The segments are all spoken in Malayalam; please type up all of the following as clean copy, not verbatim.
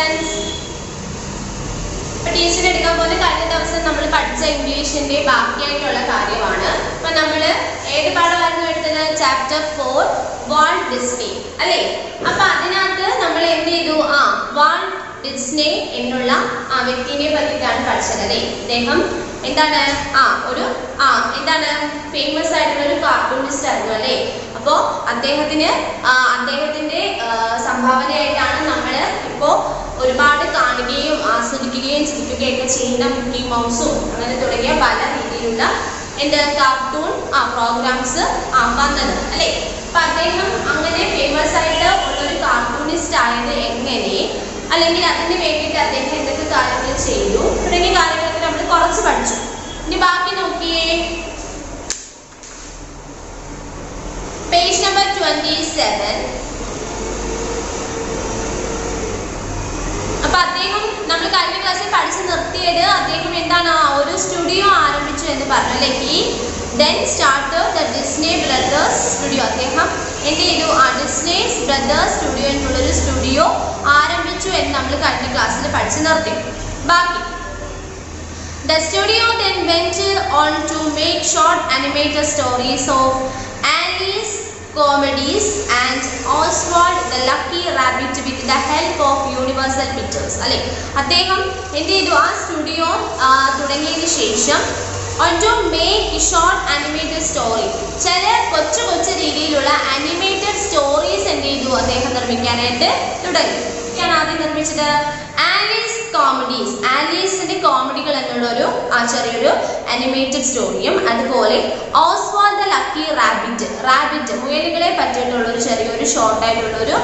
സ്റ്റുഡൻസ്, ടീച്ചർ എടുക്കാൻ പോകുന്ന കഴിഞ്ഞ ദിവസം നമ്മൾ പഠിച്ച ഇംഗ്ലീഷിന്റെ ബാക്കിയായിട്ടുള്ള കാര്യമാണ്. അപ്പൊ നമ്മൾ ഏത് പാഠമായിരുന്നു എടുത്തത്? ചാപ്റ്റർ 4 വാൾട്ട് ഡിസ്നി അല്ലേ? അപ്പൊ അതിനകത്ത് നമ്മൾ എന്ത് ചെയ്തു? വാൾട്ട് ഡിസ്നി എന്നുള്ള ആ വ്യക്തിനെ പറ്റിയിട്ടാണ് പഠിച്ചത് അല്ലേ? അദ്ദേഹം എന്താണ് എന്താണ് ഫേമസ് ആയിട്ടുള്ള ഒരു കാർട്ടൂണിസ്റ്റ് ആയിരുന്നു അല്ലേ? അപ്പോൾ അദ്ദേഹത്തിന്റെ സംഭാവനയായിട്ടാണ് നമ്മൾ ഇപ്പോൾ ഒരുപാട് കാണുകയും ആസ്വദിക്കുകയും ചിരിക്കുകയൊക്കെ ചെയ്യുന്ന മിക്കി മൗസും അങ്ങനെ തുടങ്ങിയ പല രീതിയിലുള്ള കാർട്ടൂൺ പ്രോഗ്രാംസ് വന്നത് അല്ലേ? അപ്പൊ അദ്ദേഹം അങ്ങനെ ഫേമസ് ആയിട്ട് ഉള്ളൊരു കാർട്ടൂണിസ്റ്റ് ആയത് എങ്ങനെ, അല്ലെങ്കിൽ അതിന് വേണ്ടിയിട്ട് അദ്ദേഹം എന്തൊക്കെ കാര്യങ്ങൾ ചെയ്തു തുടങ്ങിയ കാര്യങ്ങളൊക്കെ നമ്മൾ കുറച്ച് പഠിച്ചു. ഇനി ബാക്കി നോക്കിയേ, പേജ് നമ്പർ 27. അപ്പൊ അദ്ദേഹം നമ്മൾ കഴിഞ്ഞ ക്ലാസ്സിൽ പഠിച്ചു നിർത്തിയത് അദ്ദേഹം എന്താണ് ഒരു സ്റ്റുഡിയോ ആരംഭിച്ചു എന്ന് പറഞ്ഞു അല്ലെ? He then started the Disney Brothers Studio. അദ്ദേഹം എന്ത് ചെയ്തു? ഡിസ്നി ബ്രദേഴ്സ് സ്റ്റുഡിയോ എന്നുള്ളൊരു സ്റ്റുഡിയോ ആരംഭിച്ചു എന്ന് നമ്മൾ കഴിഞ്ഞ ക്ലാസ്സിൽ പഠിച്ചു നിർത്തി. ബാക്കി The studio then went on to make short animated stories of Alice comedies and Oswald the Lucky Rabbit with the help of Universal Pictures അല്ലെ? അദ്ദേഹം എന്ത് ചെയ്തു? ആ സ്റ്റുഡിയോ തുടങ്ങിയതിന് ശേഷം on to make short animated story, ചില കൊച്ചു രീതിയിലുള്ള ആനിമേറ്റഡ് സ്റ്റോറീസ് എന്ത് ചെയ്തു? അദ്ദേഹം നിർമ്മിക്കാനായിട്ട് തുടങ്ങി. ആദ്യം നിർമ്മിച്ചത് ആലീസ് കോമഡീസ്, ആലീസിന്റെ കോമഡികൾ എന്നുള്ളൊരു ചെറിയൊരു ആനിമേറ്റഡ് സ്റ്റോറിയും, അതുപോലെ ഓസ്വാൾഡ് ദ ലക്കി റാബിറ്റ് മുയലുകളെ പറ്റിയിട്ടുള്ള ഒരു ചെറിയൊരു ഷോർട്ട് ആയിട്ടുള്ളൊരു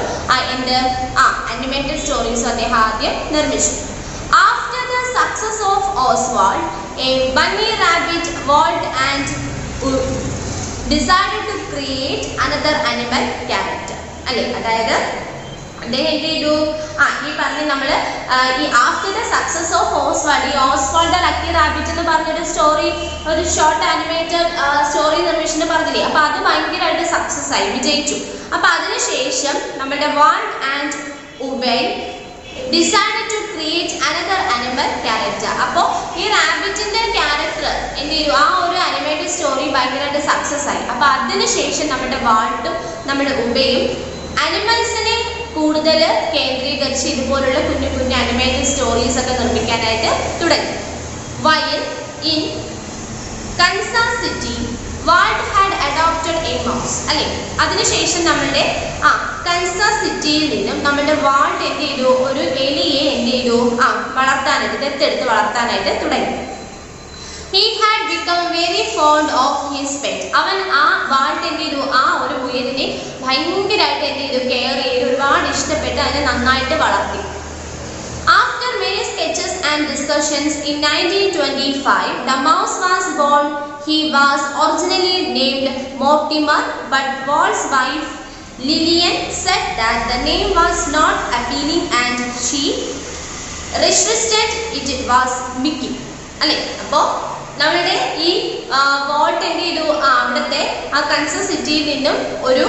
ആനിമേറ്റഡ് സ്റ്റോറീസും അദ്ദേഹം ആദ്യം നിർമ്മിച്ചു. After the success of Oswald, a bunny rabbit Walt and decided to create another animal character അല്ലേ? അതായത് അദ്ദേഹം എന്ത് ചെയ്തു? ഈ പറഞ്ഞ നമ്മൾ ഈ after the success of Oswald the lucky rabbit എന്ന് പറഞ്ഞൊരു സ്റ്റോറി, ഒരു ഷോർട്ട് ആനിമേറ്റഡ് സ്റ്റോറി നിർമ്മിച്ചിട്ട് പറഞ്ഞില്ലേ? അപ്പൊ അത് ഭയങ്കരമായിട്ട് സക്സസ് ആയി, വിജയിച്ചു. അപ്പൊ അതിനുശേഷം നമ്മുടെ വാൾട്ട് ആൻഡ് ഉബൈ decided to create another animal character. അപ്പോൾ ഈ റാബിറ്റിന്റെ ക്യാരക്ടർ എന്ത് ചെയ്തു? ആ ഒരു ആനിമേറ്റഡ് സ്റ്റോറി ഭയങ്കരമായിട്ട് സക്സസ് ആയി. അപ്പൊ അതിനുശേഷം നമ്മുടെ വാൾട്ടും നമ്മുടെ ഉബയും അനിമൽസിനെ കൂടുതൽ കേന്ദ്രീകരിച്ച് ഇതുപോലുള്ള കുഞ്ഞു ആനിമേറ്റഡ് സ്റ്റോറീസ് ഒക്കെ നിർമ്മിക്കാനായിട്ട് തുടങ്ങി. While in Kansas City, Walt had adopted a mouse അല്ലെ? അതിനുശേഷം നമ്മുടെ കൻസാസ് സിറ്റിയിൽ നിന്നും നമ്മുടെ വാൾട്ട് എന്ത് ചെയ്തു? ഒരു എലിയെ എന്ത് ചെയ്തു? ദത്തെടുത്ത് വളർത്താനായിട്ട് തുടങ്ങി. He had become very fond of his pet. അവൻ വാൾട്ട് എന്ത് ചെയ്തു? ഒരു മുയലിനെ ഭയങ്കരമായിട്ട് എന്ത് ചെയ്തു? കെയർ ചെയ്ത് ഒരുപാട് ഇഷ്ടപ്പെട്ട് അതിനെ നന്നായിട്ട് വളർത്തി. After many sketches and discussions in 1925, the mouse was born. He was originally named Mortimer, but Walt's wife Lillian said that the name was not appealing and she requested it was Mickey അല്ലേ? അപ്പോൾ നമ്മുടെ ഈ വാൾട്ട് എന്ത് ചെയ്തു? അവിടുത്തെ കൻസാസ് സിറ്റിയിൽ നിന്നും ഒരു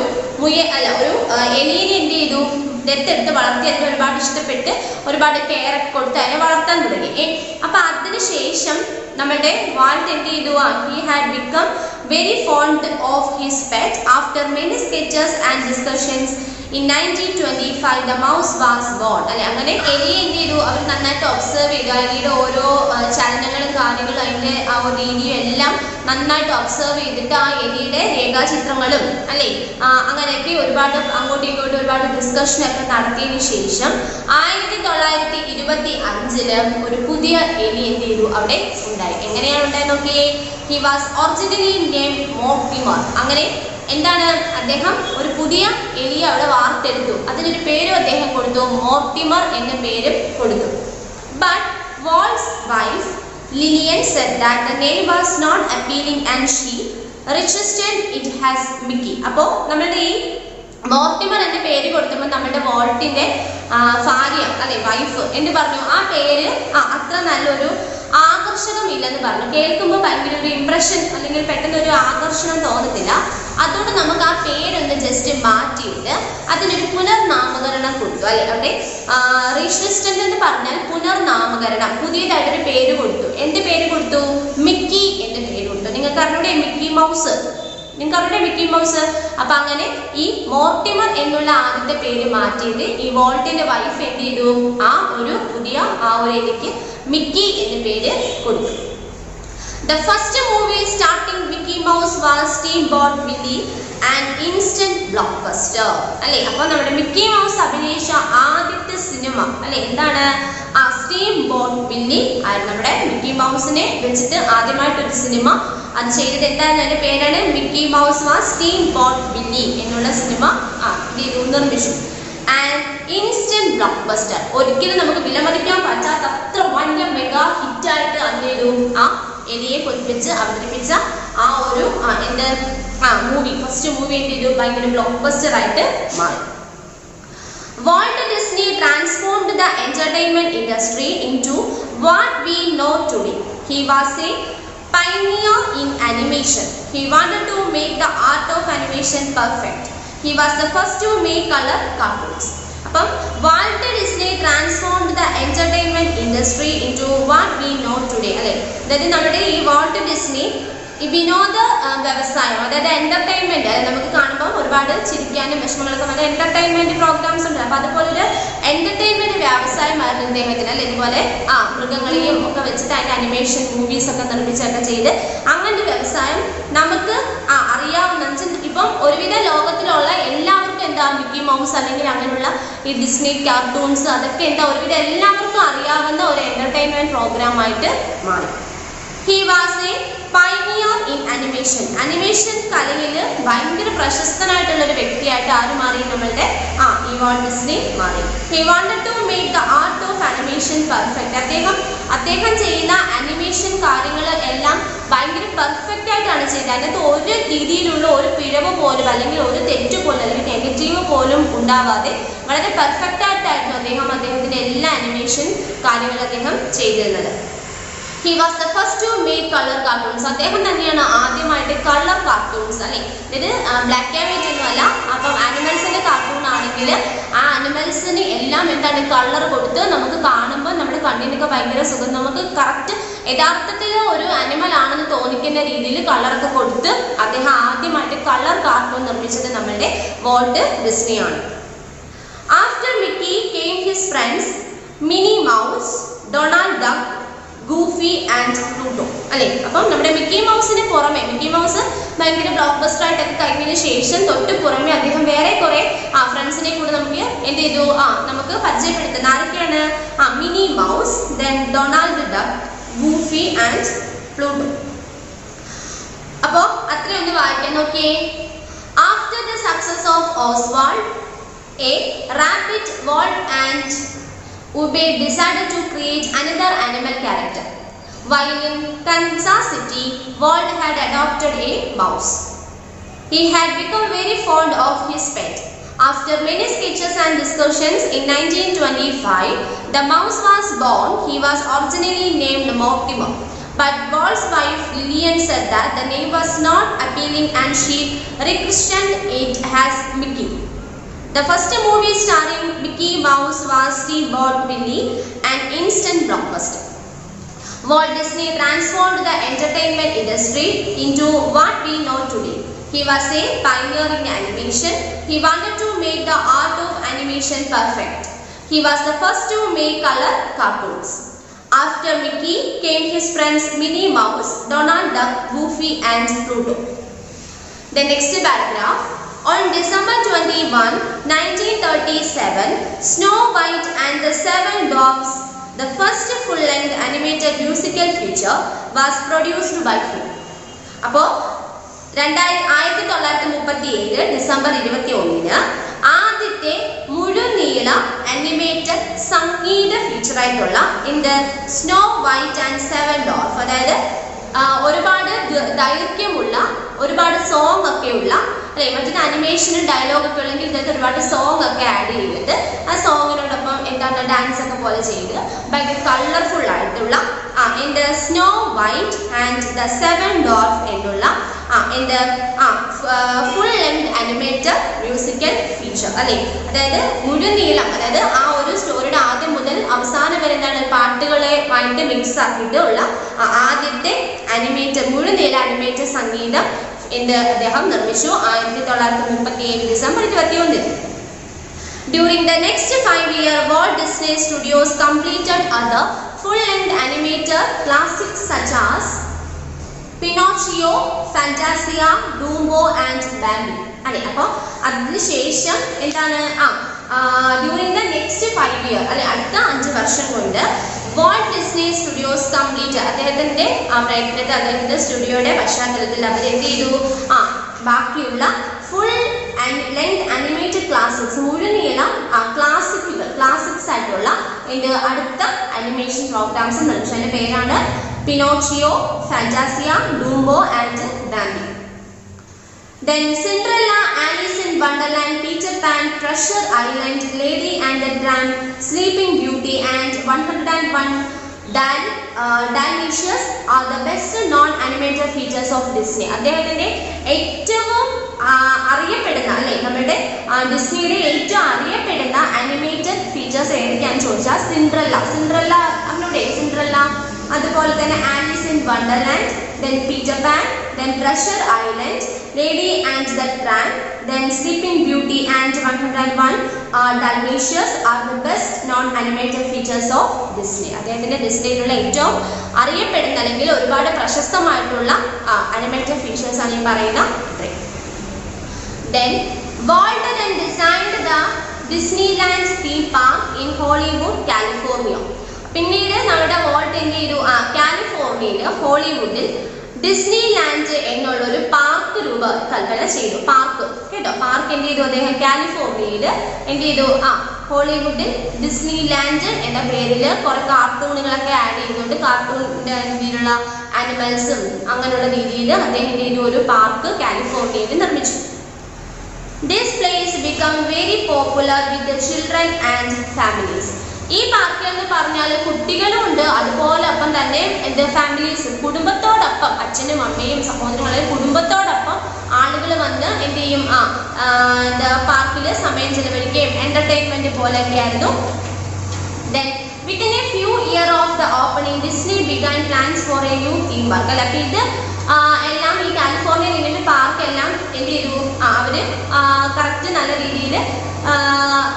എലീനെ എന്ത് ചെയ്തു? ദത്തെടുത്ത് വളർത്തി. അതിന് ഒരുപാട് ഇഷ്ടപ്പെട്ട് ഒരുപാട് കെയർ ഒക്കെ കൊടുത്ത് അതിനെ വളർത്താൻ തുടങ്ങി. അപ്പൊ അതിനുശേഷം നമ്മുടെ വാൾട്ട് എന്ത് ചെയ്തു? he had become very fond of his pet. After many sketches and discussions in 1925, the mouse was born അല്ലെ? അങ്ങനെ എലിയെ എന്ത് ചെയ്തു? അവർ നന്നായിട്ട് ഒബ്സർവ് ചെയ്തു. എലിയുടെ ഓരോ ചലനങ്ങളും കാര്യങ്ങളും അതിന്റെ രീതിയും എല്ലാം നന്നായിട്ട് ഒബ്സർവ് ചെയ്തിട്ട് ആ എലിയുടെ രേഖാചിത്രങ്ങളും അല്ലെ അങ്ങനെയൊക്കെ ഒരുപാട് അങ്ങോട്ടും ഇങ്ങോട്ടും ഒരുപാട് ഡിസ്കഷൻ ഒക്കെ നടത്തിയതിനു ശേഷം 1925 ഒരു പുതിയ എലി എന്ത് ചെയ്തു? അവിടെ ഉണ്ടായി. എങ്ങനെയാണ് ഉണ്ടായി നോക്കിയേ? He was originally named Mortimer. അങ്ങനെ എന്താണ്? അദ്ദേഹം ഒരു പുതിയ എലിയെ അവിടെ വാർത്തെടുത്തു. അതിനൊരു പേരും അദ്ദേഹം കൊടുത്തു, മോർട്ടിമർ എന്ന പേരും കൊടുത്തു. But Walt's wife Lillian said that the name was not appealing and she requested it as Mickey. അപ്പോൾ നമ്മുടെ ഈ മോർട്ടിമർ എന്ന പേര് കൊടുത്തപ്പോൾ നമ്മുടെ വാൾട്ടിന്റെ ഭാര്യ അല്ലെ വൈഫ് എന്ന് പറഞ്ഞു ആ പേര് അത്ര നല്ലൊരു ആകർഷകമില്ലെന്ന് പറഞ്ഞു. കേൾക്കുമ്പോൾ ഭയങ്കര ഒരു ഇംപ്രഷൻ അല്ലെങ്കിൽ പെട്ടെന്ന് ഒരു ആകർഷണം തോന്നത്തില്ല. അതുകൊണ്ട് നമുക്ക് ആ പേരൊന്ന് ജസ്റ്റ് മാറ്റിയിട്ട് അതിനൊരു പുനർനാമകരണം കൊടുത്തു അല്ലെ. അവിടെ റീഷനിസ്റ്റന്റ് എന്ന് പറഞ്ഞാൽ പുനർനാമകരണം, പുതിയതായിട്ടൊരു പേര് കൊടുത്തു. എന്ത് പേര് കൊടുത്തു? മിക്കി എന്ന് പേര് കൊടുത്തു. നിങ്ങൾക്ക് അറിഞ്ഞൂടെ മിക്കി മൗസ്? Mickey mouse. അപ്പൊ അങ്ങനെ ഈ മോർട്ടിമർ എന്നുള്ള ആദ്യത്തെ പേര് മാറ്റിയിട്ട് ഈ വോൾട്ടിന്റെ വൈഫ് എന്ത് ചെയ്തു? ആ ഒരു പുതിയ ആ ഒരു എനിക്ക് മിക്കി എന്ന് പേര് കൊടുത്തു. The first movie starting Mickey Mouse was Steamboat Willie, an instant blockbuster. അല്ലേ? അപ്പോൾ നമ്മുടെ മിക്കി മൗസ് അഭിനയിച്ച ആദ്യത്തെ സിനിമ അല്ലെ എന്താണ്? ആ സ്റ്റീംബോട്ട് വില്ലി ആയിരുന്നു. നമ്മുടെ മിക്കി മൗസിനെ വെച്ചിട്ട് ആദ്യമായിട്ടൊരു സിനിമ അത് ചെയ്തത് എന്തായിരുന്നു? അതിന്റെ പേരാണ് മിക്കി മൗസ് വാസ് സ്റ്റീംബോട്ട് വില്ലി എന്നുള്ള സിനിമ നിർമ്മിച്ചു. ആൻഡ് ഇൻസ്റ്റന്റ് ബ്ലോക്ക് ബസ്റ്റർ, ഒരിക്കലും നമുക്ക് വിലമതിക്കാൻ പറ്റാത്ത അത്ര വലിയ മെഗാ ഹിറ്റായിട്ട് എന്ത് ചെയ്തു? ആ എലിയെ കൊതിപ്പിച്ച് അവതരിപ്പിച്ച ആ ഒരു മൂവി, ഫസ്റ്റ് മൂവി എന്ത് ചെയ്തു? ഭയങ്കര ബ്ലോക്ക് ബസ്റ്റർ ആയിട്ട് മാറി. Walt Disney transformed the entertainment industry into what we know today. He was a pioneer in animation. He wanted to make the art of animation perfect. He was the first to make color cartoons. അപ്പം Walt Disney transformed the entertainment industry into what we know today അല്ലെ. അതായത് നമ്മുടെ ഈ വാൾട്ട് ഡിസ്നി ഈ വിനോദ വ്യവസായം, അതായത് എന്റർടൈൻമെന്റ്, അതായത് നമുക്ക് കാണുമ്പോൾ ഒരുപാട് ചിരിക്കാനും വിഷമങ്ങളൊക്കെ വന്ന എന്റർടൈൻമെന്റ് പ്രോഗ്രാംസ് ഉണ്ട്. അപ്പൊ അതുപോലൊരു എന്റർടൈൻമെന്റ് വ്യവസായമായിരുന്നു ഇദ്ദേഹത്തിന് അല്ലെ. ഇതുപോലെ മൃഗങ്ങളെയും ഒക്കെ വെച്ചിട്ട് അതിന്റെ അനിമേഷൻ മൂവീസ് ഒക്കെ നിർമ്മിച്ചൊക്കെ ചെയ്ത് അങ്ങനെ ഒരു വ്യവസായം നമുക്ക് അറിയാവുന്ന ഇപ്പം ഒരുവിധ ലോകത്തിലുള്ള എല്ലാവർക്കും എന്താ മിക്കി മൗസ് അല്ലെങ്കിൽ അങ്ങനെയുള്ള ഈ ഡിസ്നി കാർട്ടൂൺസ് അതൊക്കെ എന്താ ഒരുവിധ എല്ലാവർക്കും അറിയാവുന്ന ഒരു എന്റർടൈൻമെന്റ് പ്രോഗ്രാം ആയിട്ട് മാറി. He was a pioneer in animation. Animation കലയിൽ ഭയങ്കര പ്രശസ്തനായിട്ടുള്ള ഒരു വ്യക്തിയായിട്ട് ആര് മാറി? നമ്മളുടെ ഈ വാൾട്ട് ഡിസ്നി മാറി. He wanted to make the art of animation perfect. അദ്ദേഹം ചെയ്യുന്ന അനിമേഷൻ കാര്യങ്ങൾ എല്ലാം ഭയങ്കര പെർഫെക്റ്റ് ആയിട്ടാണ് ചെയ്തത്. അതിനകത്ത് ഒരു രീതിയിലുള്ള ഒരു പിഴവ് പോലും അല്ലെങ്കിൽ ഒരു തെറ്റ് പോലും അല്ലെങ്കിൽ നെഗറ്റീവ് പോലും ഉണ്ടാവാതെ വളരെ പെർഫെക്റ്റ് ആയിട്ടായിരുന്നു അദ്ദേഹത്തിന്റെ എല്ലാ അനിമേഷൻ കാര്യങ്ങളും അദ്ദേഹം ചെയ്തിരുന്നത്. He was the first to make color cartoons. അദ്ദേഹം തന്നെയാണ് ആദ്യമായിട്ട് കളർ കാർട്ടൂൺസ് അല്ലെ. ഇത് ബ്ലാക്ക് ആൻഡ് വൈറ്റ് ഒന്നുമല്ല. അപ്പം ആനിമൽസിന്റെ കാർട്ടൂൺ ആണെങ്കിൽ ആ ആനിമൽസിന് എല്ലാം എന്താണ് കളർ കൊടുത്ത് നമുക്ക് കാണുമ്പോൾ നമ്മുടെ കണ്ണിനൊക്കെ ഭയങ്കര സുഖം, നമുക്ക് കറക്റ്റ് യഥാർത്ഥത്തിൽ ഒരു അനിമൽ ആണെന്ന് തോന്നിക്കുന്ന രീതിയിൽ കളറൊക്കെ കൊടുത്ത് അദ്ദേഹം ആദ്യമായിട്ട് കളർ കാർട്ടൂൺ നിർമ്മിച്ചത് നമ്മളുടെ വാൾട്ട് ഡിസ്നിയാണ്. After Mickey came his friends Minnie Mouse, Donald Duck, Goofy and Pluto അല്ലെ. അപ്പം നമ്മുടെ മിക്കി മൗസിന് പുറമെ മിക്കി മൗസ് ഭയങ്കര ബ്ലോക്ക് ബസ്റ്റർ ആയിട്ടൊക്കെ കഴിഞ്ഞതിന് ശേഷം തൊട്ട് പുറമെ അദ്ദേഹം വേറെ കുറെ ഫ്രണ്ട്സിനെ കൂടെ നമുക്ക് എന്ത് ചെയ്തു? നമുക്ക് പരിചയപ്പെടുത്തുന്ന ആരൊക്കെയാണ്? Minnie Mouse, then Donald Duck, Goofy and Pluto. അപ്പോ അത്രയൊന്ന് വായിക്കാൻ നോക്കിയേ. After the success of Oswald, a rabbit, Walt and Ube decided to create another animal character. While in Kansas City, Walt had adopted a mouse. He had become very fond of his pet. After many sketches and discussions, in 1925, the mouse was born. He was originally named Mortimer, but Walt's wife Lillian said that the name was not appealing and she rechristened it as Mickey. The first movie starring Mickey Mouse was Steamboat Willie, an instant blockbuster. Walt Disney transformed the entertainment industry into what we know today. He was a pioneer in animation. He wanted to make the art of animation perfect. He was the first to make color cartoons. After Mickey came his friends Minnie Mouse, Donald Duck, Goofy and Pluto. The next paragraph. On December 21, 1937, Snow White and the Seven Dwarfs, the first full-length animated musical feature, was produced by him. അപ്പോൾ 1937 ഡിസംബർ 21 ആദ്യത്തെ മുഴുനീള അനിമേറ്റഡ് സംഗീത ഫീച്ചറായിട്ടുള്ള Snow White and Seven Dwarf, അതായത് ഒരുപാട് ദൈർഘ്യമുള്ള ഒരുപാട് സോങ് ഒക്കെയുള്ള അല്ലെ. മറ്റൊരു അനിമേഷനും ഡയലോഗ് ഒക്കെ ഉള്ളെങ്കിൽ ഇതിനകത്ത് ഒരുപാട് സോങ് ഒക്കെ ആഡ് ചെയ്തിട്ട് ആ സോങ്ങിനോടൊപ്പം എന്താണ് ഡാൻസ് ഒക്കെ പോലെ ചെയ്ത് ഭയങ്കര കളർഫുൾ ആയിട്ടുള്ള എൻ്റെ snow White and the seven dwarf എന്നുള്ള എൻ്റെ full length animated musical feature അല്ലേ. അതായത് മുഴുനീളം, അതായത് ആ ഒരു സ്റ്റോറിയുടെ ആദ്യം മുതൽ അവസാനം വരെ എന്താണ് പാട്ടുകളെ ആയിട്ട് മിക്സ് ആക്കിയിട്ട് ഉള്ള ആദ്യത്തെ മുഴുനീള അനിമേറ്റഡ് സംഗീതം അദ്ദേഹം നിർമ്മിച്ചു 1937 December 21. During the next 5 years, Walt Disney Studios completed other full-length animated classics such as Pinocchio, Fantasia, Dumbo and Bambi. അല്ലെ, അപ്പോൾ അതിനുശേഷം എന്താണ് ഡ്യൂറിങ് ദ നെക്സ്റ്റ് 5 years അല്ലെ അടുത്ത 5 വർഷം കൊണ്ട് Walt Disney Studios കംപ്ലീറ്റ് അദ്ദേഹത്തിന്റെ പ്രയത്നത്തിൽ അദ്ദേഹത്തിന്റെ സ്റ്റുഡിയോയുടെ പശ്ചാത്തലത്തിൽ അവർ എന്ത് ചെയ്തു ബാക്കിയുള്ള ഫുൾ ലെങ്ത് അനിമേറ്റഡ് ക്ലാസിക്സ് മുഴുനീളം ക്ലാസിക്സ് ആയിട്ടുള്ള അടുത്ത അനിമേഷൻ പ്രോഗ്രാംസ് നിർമ്മിച്ചു. അതിന്റെ പേരാണ് Pinocchio, Fantasia, Dumbo and Bambi. Then Cinderella, Alice in Wonderland, Peter Pan, Treasure Island, Lady and the Tramp, Sleeping Beauty and 101 Dalmatians are the best non-animated features of Disney. അദ്ദേഹത്തിന്റെ ഏറ്റവും അറിയപ്പെടുന്ന അല്ലെ നമ്മുടെ ഡിസ്നിയുടെ ഏറ്റവും അറിയപ്പെടുന്ന അനിമേറ്റഡ് ഫീച്ചേഴ്സ് ഏതൊക്കെയാണെന്ന് ചോദിച്ചാൽ സിൻഡ്രല്ല അതുപോലെ തന്നെ Alice in Wonderland, then Peter Pan, then Treasure Island, Lady and the Tramp, then Sleeping Beauty and 101 Dalmatians are the best non-animated features of Disney. അദ്ദേഹത്തിന്റെ ഡിസ്നിയിലുള്ള ഏറ്റവും അറിയപ്പെടുന്ന അല്ലെങ്കിൽ ഒരുപാട് പ്രശസ്തമായിട്ടുള്ള അനിമേറ്റഡ് ഫീച്ചേഴ്സ് ആണ് ഈ പറയുന്ന ഇത്രയും. Then Walt then designed the Disneyland theme park in Hollywood, California. പിന്നീട് നമ്മുടെ വോൾട്ട് എന്ത് ചെയ്തു കാലിഫോർണിയയിൽ ഹോളിവുഡിൽ ഡിസ്നി ലാൻഡ് എന്നുള്ള ഒരു പാർക്ക് രൂപകൽപ്പന ചെയ്തു. പാർക്ക് എന്ത് ചെയ്തു അദ്ദേഹം കാലിഫോർണിയയിൽ എന്ത് ചെയ്തു ഹോളിവുഡിൽ ഡിസ്നി ലാൻഡ് എന്ന പേരിൽ കുറെ കാർട്ടൂണുകളൊക്കെ ആഡ് ചെയ്തുകൊണ്ട് കാർട്ടൂണിന്റെ രീതിയിലുള്ള ആനിമൽസും അങ്ങനെയുള്ള രീതിയിൽ അദ്ദേഹം എന്ത് ചെയ്തു ഒരു പാർക്ക് കാലിഫോർണിയയിൽ നിർമ്മിച്ചു. This place became very popular with the children and families. ഈ പാർക്ക് എന്ന് പറഞ്ഞാൽ കുട്ടികളും ഉണ്ട്, അതുപോലെ ഒപ്പം തന്നെ ഫാമിലീസ് കുടുംബത്തോടൊപ്പം അച്ഛനും അമ്മയും സഹോദരങ്ങളെയും കുടുംബത്തോടൊപ്പം ആളുകൾ വന്ന് എന്ത് ചെയ്യും പാർക്കിൽ സമയം ചെലവഴിക്കുകയും എന്റർടൈൻമെന്റ് പോലെയൊക്കെ ആയിരുന്നു. Then within a few years of the opening, Disney began plans for a new theme park. അല്ല, അപ്പോൾ ഇത് എല്ലാം ഈ കാലിഫോർണിയ ഇതിന്റെ പാർക്ക് എല്ലാം എന്ത് ചെയ്തു അവര് കറക്റ്റ് നല്ല രീതിയിൽ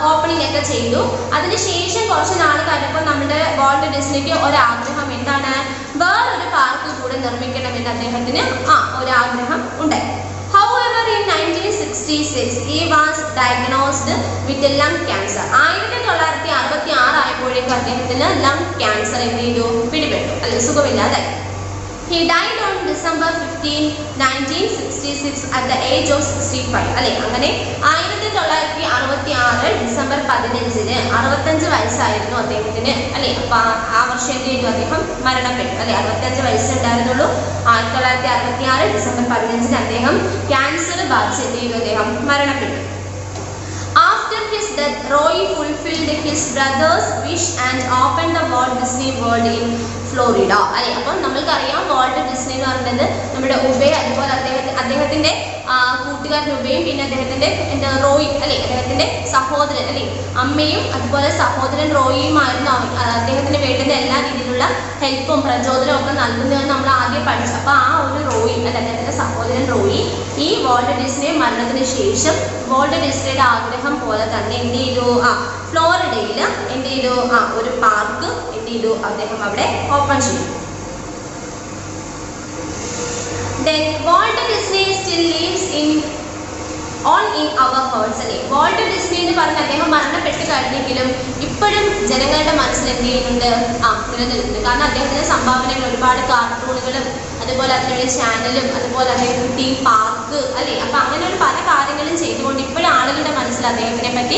ഓപ്പണിംഗ് ഒക്കെ ചെയ്തു. അതിനുശേഷം കുറച്ച് നാൾ കഴിഞ്ഞപ്പോൾ നമ്മുടെ വാൾട്ട് ഡിസ്നിക്ക് ഒരാഗ്രഹം എന്താണ്, വേറൊരു പാർക്ക് കൂടെ നിർമ്മിക്കണമെന്ന് അദ്ദേഹത്തിന് ഒരാഗ്രഹം ഉണ്ടായി. However, in 1966 he was diagnosed with lung cancer. 1966 ആയപ്പോഴേക്കും അദ്ദേഹത്തിന് ലങ് ക്യാൻസർ എന്ത് ചെയ്തു പിടിപെട്ടു, അല്ലെ സുഖമില്ലാതായി. He died on December 15, 1966 at the age of 65. അല്ലെ, അങ്ങനെ 1966 ഡിസംബർ 15 65 വയസ്സായിരുന്നു അദ്ദേഹത്തിന്. അല്ലെ, അപ്പൊ ആ വർഷം എന്ത് ചെയ്തു അദ്ദേഹം മരണപ്പെട്ടു. അല്ലെ, 65 വയസ്സുണ്ടായിരുന്നുള്ളൂ. 1966 ഡിസംബർ 15 അദ്ദേഹം ക്യാൻസർ ബാധിച്ച് എന്ത് ചെയ്തു അദ്ദേഹം മരണപ്പെട്ടു. After his death, Roy fulfilled his brother's wish and opened the Walt Disney World in Florida. അല്ലെ, അപ്പം നമ്മൾക്കറിയാം വാൾട്ട് ഡിസ്നി എന്ന് പറയുന്നത് നമ്മുടെ ഉബേ, അതുപോലെ അദ്ദേഹത്തിന്റെ കൂട്ടുകാരൻ ഉബയും പിന്നെ അദ്ദേഹത്തിന്റെ റോയ് അല്ലെ അദ്ദേഹത്തിന്റെ സഹോദരൻ അല്ലെ അമ്മയും അതുപോലെ സഹോദരൻ റോയിയുമായിരുന്നു അദ്ദേഹത്തിന് വേണ്ടുന്ന എല്ലാ രീതിയിലുള്ള ഹെൽപ്പും പ്രചോദനവും ഒക്കെ നൽകുന്നതെന്ന് നമ്മൾ ആദ്യം പഠിച്ചു. അപ്പൊ ആ ഒരു റോയി അല്ലെ അദ്ദേഹത്തിന്റെ സഹോദരൻ റോയി ഈ വാൾട്ട് ഡിസ്നി മരണത്തിന് ശേഷം വാൾട്ട് ഡിസ്നിയുടെ ആഗ്രഹം പോലെ തന്നെ എന്ത് ചെയ്തു ഫ്ലോറിഡയിൽ എന്ത് ചെയ്തു ഒരു പാർക്ക് എന്ത് ചെയ്തു അദ്ദേഹം അവിടെ ഓപ്പൺ ചെയ്തു. Then Walt Disney still lives in our hearts. അല്ലെ, വാൾട്ട് ഡിസ്നി എന്ന് പറഞ്ഞ അദ്ദേഹം മരണപ്പെട്ട് കഴിഞ്ഞെങ്കിലും ഇപ്പോഴും ജനങ്ങളുടെ മനസ്സിൽ എന്ത് ചെയ്യുന്നുണ്ട് നിലനിൽക്കുന്നുണ്ട്. കാരണം അദ്ദേഹത്തിന്റെ സംഭാവനകൾ ഒരുപാട് കാർട്ടൂണുകളും അതുപോലെ അതിനുള്ള ചാനലും അതുപോലെ അദ്ദേഹത്തിന് തീം പാർക്ക് അല്ലെ, അപ്പൊ അങ്ങനെ ഒരു പല കാര്യങ്ങളും ചെയ്തുകൊണ്ട് ഇപ്പോഴും ആളുകളുടെ മനസ്സിൽ അദ്ദേഹത്തിനെ പറ്റി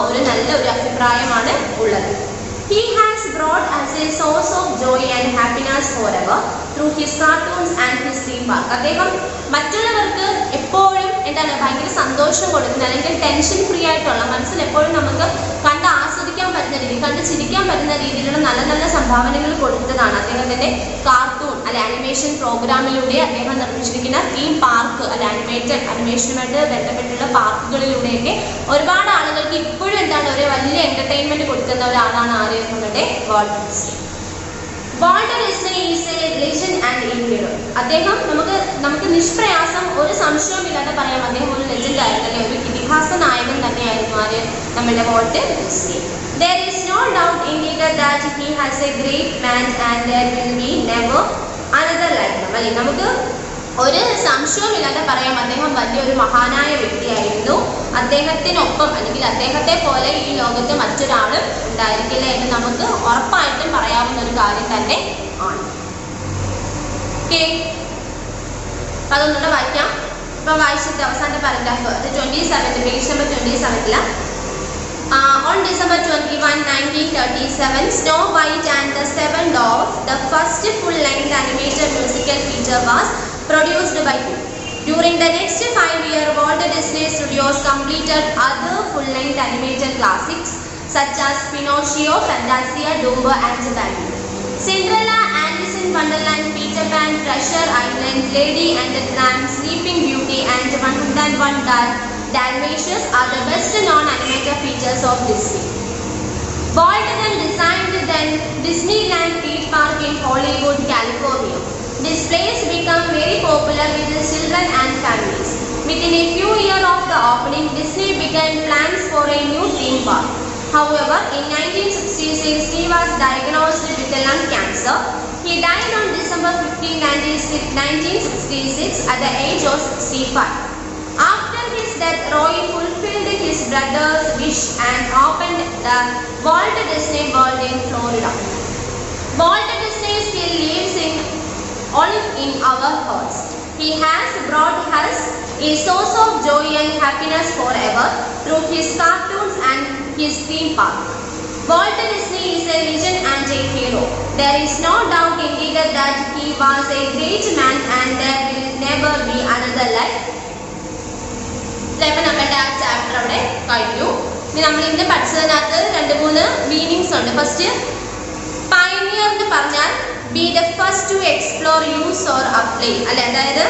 ഒരു നല്ല ഒരു അഭിപ്രായമാണ് ഉള്ളത്. He has brought us a source of joy and happiness forever through his cartoons and his theme park. അദ്ദേഹം മറ്റുള്ളവർക്ക് എപ്പോഴും എന്താണ് ഭയങ്കര സന്തോഷം കൊടുക്കുന്ന അല്ലെങ്കിൽ ടെൻഷൻ ഫ്രീ ആയിട്ടുള്ള മനസ്സിൽ എപ്പോഴും നമുക്ക് കണ്ട് ആസ്വദിക്കാൻ പറ്റുന്ന രീതിയിൽ കണ്ട് ചിരിക്കാൻ പറ്റുന്ന രീതിയിലുള്ള നല്ല നല്ല സംഭാവനകൾ കൊടുത്തതാണ്. അദ്ദേഹത്തിൻ്റെ കാർട്ടൂൺ അല്ലെ ആനിമേഷൻ പ്രോഗ്രാമിലൂടെ അദ്ദേഹം നിർമ്മിച്ചിരിക്കുന്ന തീം പാർക്ക് അല്ലെ അനിമേഷനുമായിട്ട് ബന്ധപ്പെട്ടുള്ള പാർക്കുകളിലൂടെയൊക്കെ ഒരുപാട് ആളുകൾക്ക് ഇപ്പോഴും എന്താണ് ഒരു വലിയ എൻ്റർടൈൻമെൻറ്റ് കൊടുക്കുന്ന ഒരാളാണ് ആര് നമ്മുടെ Walt Disney. Walt Disney is a legend and a hero. അദ്ദേഹം നമുക്ക് നിഷ്പ്രയാസം ഒരു സംശയവുമില്ലാതെ പറയാം അദ്ദേഹം ഒരു ലെജൻഡ് ആയിരുന്നു അല്ലെ, ഒരു ഇതിഹാസ നായകൻ തന്നെയായിരുന്നു ആര് നമ്മുടെ Walt Disney. There is no doubt in it that he has a great man and there will be never another like him. അല്ലെ, നമുക്ക് ഒരു സംശയവുമില്ലാതെ പറയാം അദ്ദേഹം വലിയൊരു മഹാനായ വ്യക്തിയായിരുന്നു. അദ്ദേഹത്തിനൊപ്പം അല്ലെങ്കിൽ അദ്ദേഹത്തെ പോലെ ഈ ലോകത്ത് മറ്റൊരാളും ഉണ്ടായിരിക്കില്ല എന്ന് നമുക്ക് ഉറപ്പായിട്ടും പറയാവുന്ന ഒരു കാര്യം തന്നെ ആണ്. ഓക്കെ, അപ്പം അതൊന്നുകൂടെ വായിക്കാം. ഇപ്പം വായിച്ചിട്ട് അവസാനത്തെ പാരഗ്രാഫ്, അത് 27 page number 27. On December 21, 1937, Snow White and the Seven Dwarfs, the first full-length animated musical feature, was produced by him. During the next 5 years, Walt Disney Studios completed other full-length animated classics such as Pinocchio, Fantasia, Dumbo and Bambi. Cinderella, Alice in Wonderland, Peter Pan, Treasure Island, Lady and the Tramp, Sleeping Beauty and 101 Dalmatians are the best known animated features of Disney. Walt then designed the Disneyland theme park in Hollywood, California. This place became very popular with the children and families. Within a few years of the opening, Disney began plans for a new theme park. However, in 1966, he was diagnosed with lung cancer. He died on December 15, 1966 at the age of 65. After his death, Roy fulfilled his brother's wish and opened the Walt Disney World in Florida. Walt Disney still lives in our hearts. He has brought us a source of joy and happiness forever through his cartoons and his theme park. Walt Disney is a legend and a hero. There is no doubt indeed that he was a great man and there will never be another like. നമ്മളുടെ ആ ചാപ്റ്റർ അവിടെ കഴിഞ്ഞു. ഇനി നമ്മൾ ഇന്ന് പഠിച്ചതിനകത്ത് 2-3 മീനിങ്സ് ഉണ്ട്. ഫസ്റ്റ്, പയനിയർ എന്ന് പറഞ്ഞാൽ be the first to explore, use or apply അല്ലെ, അതായത്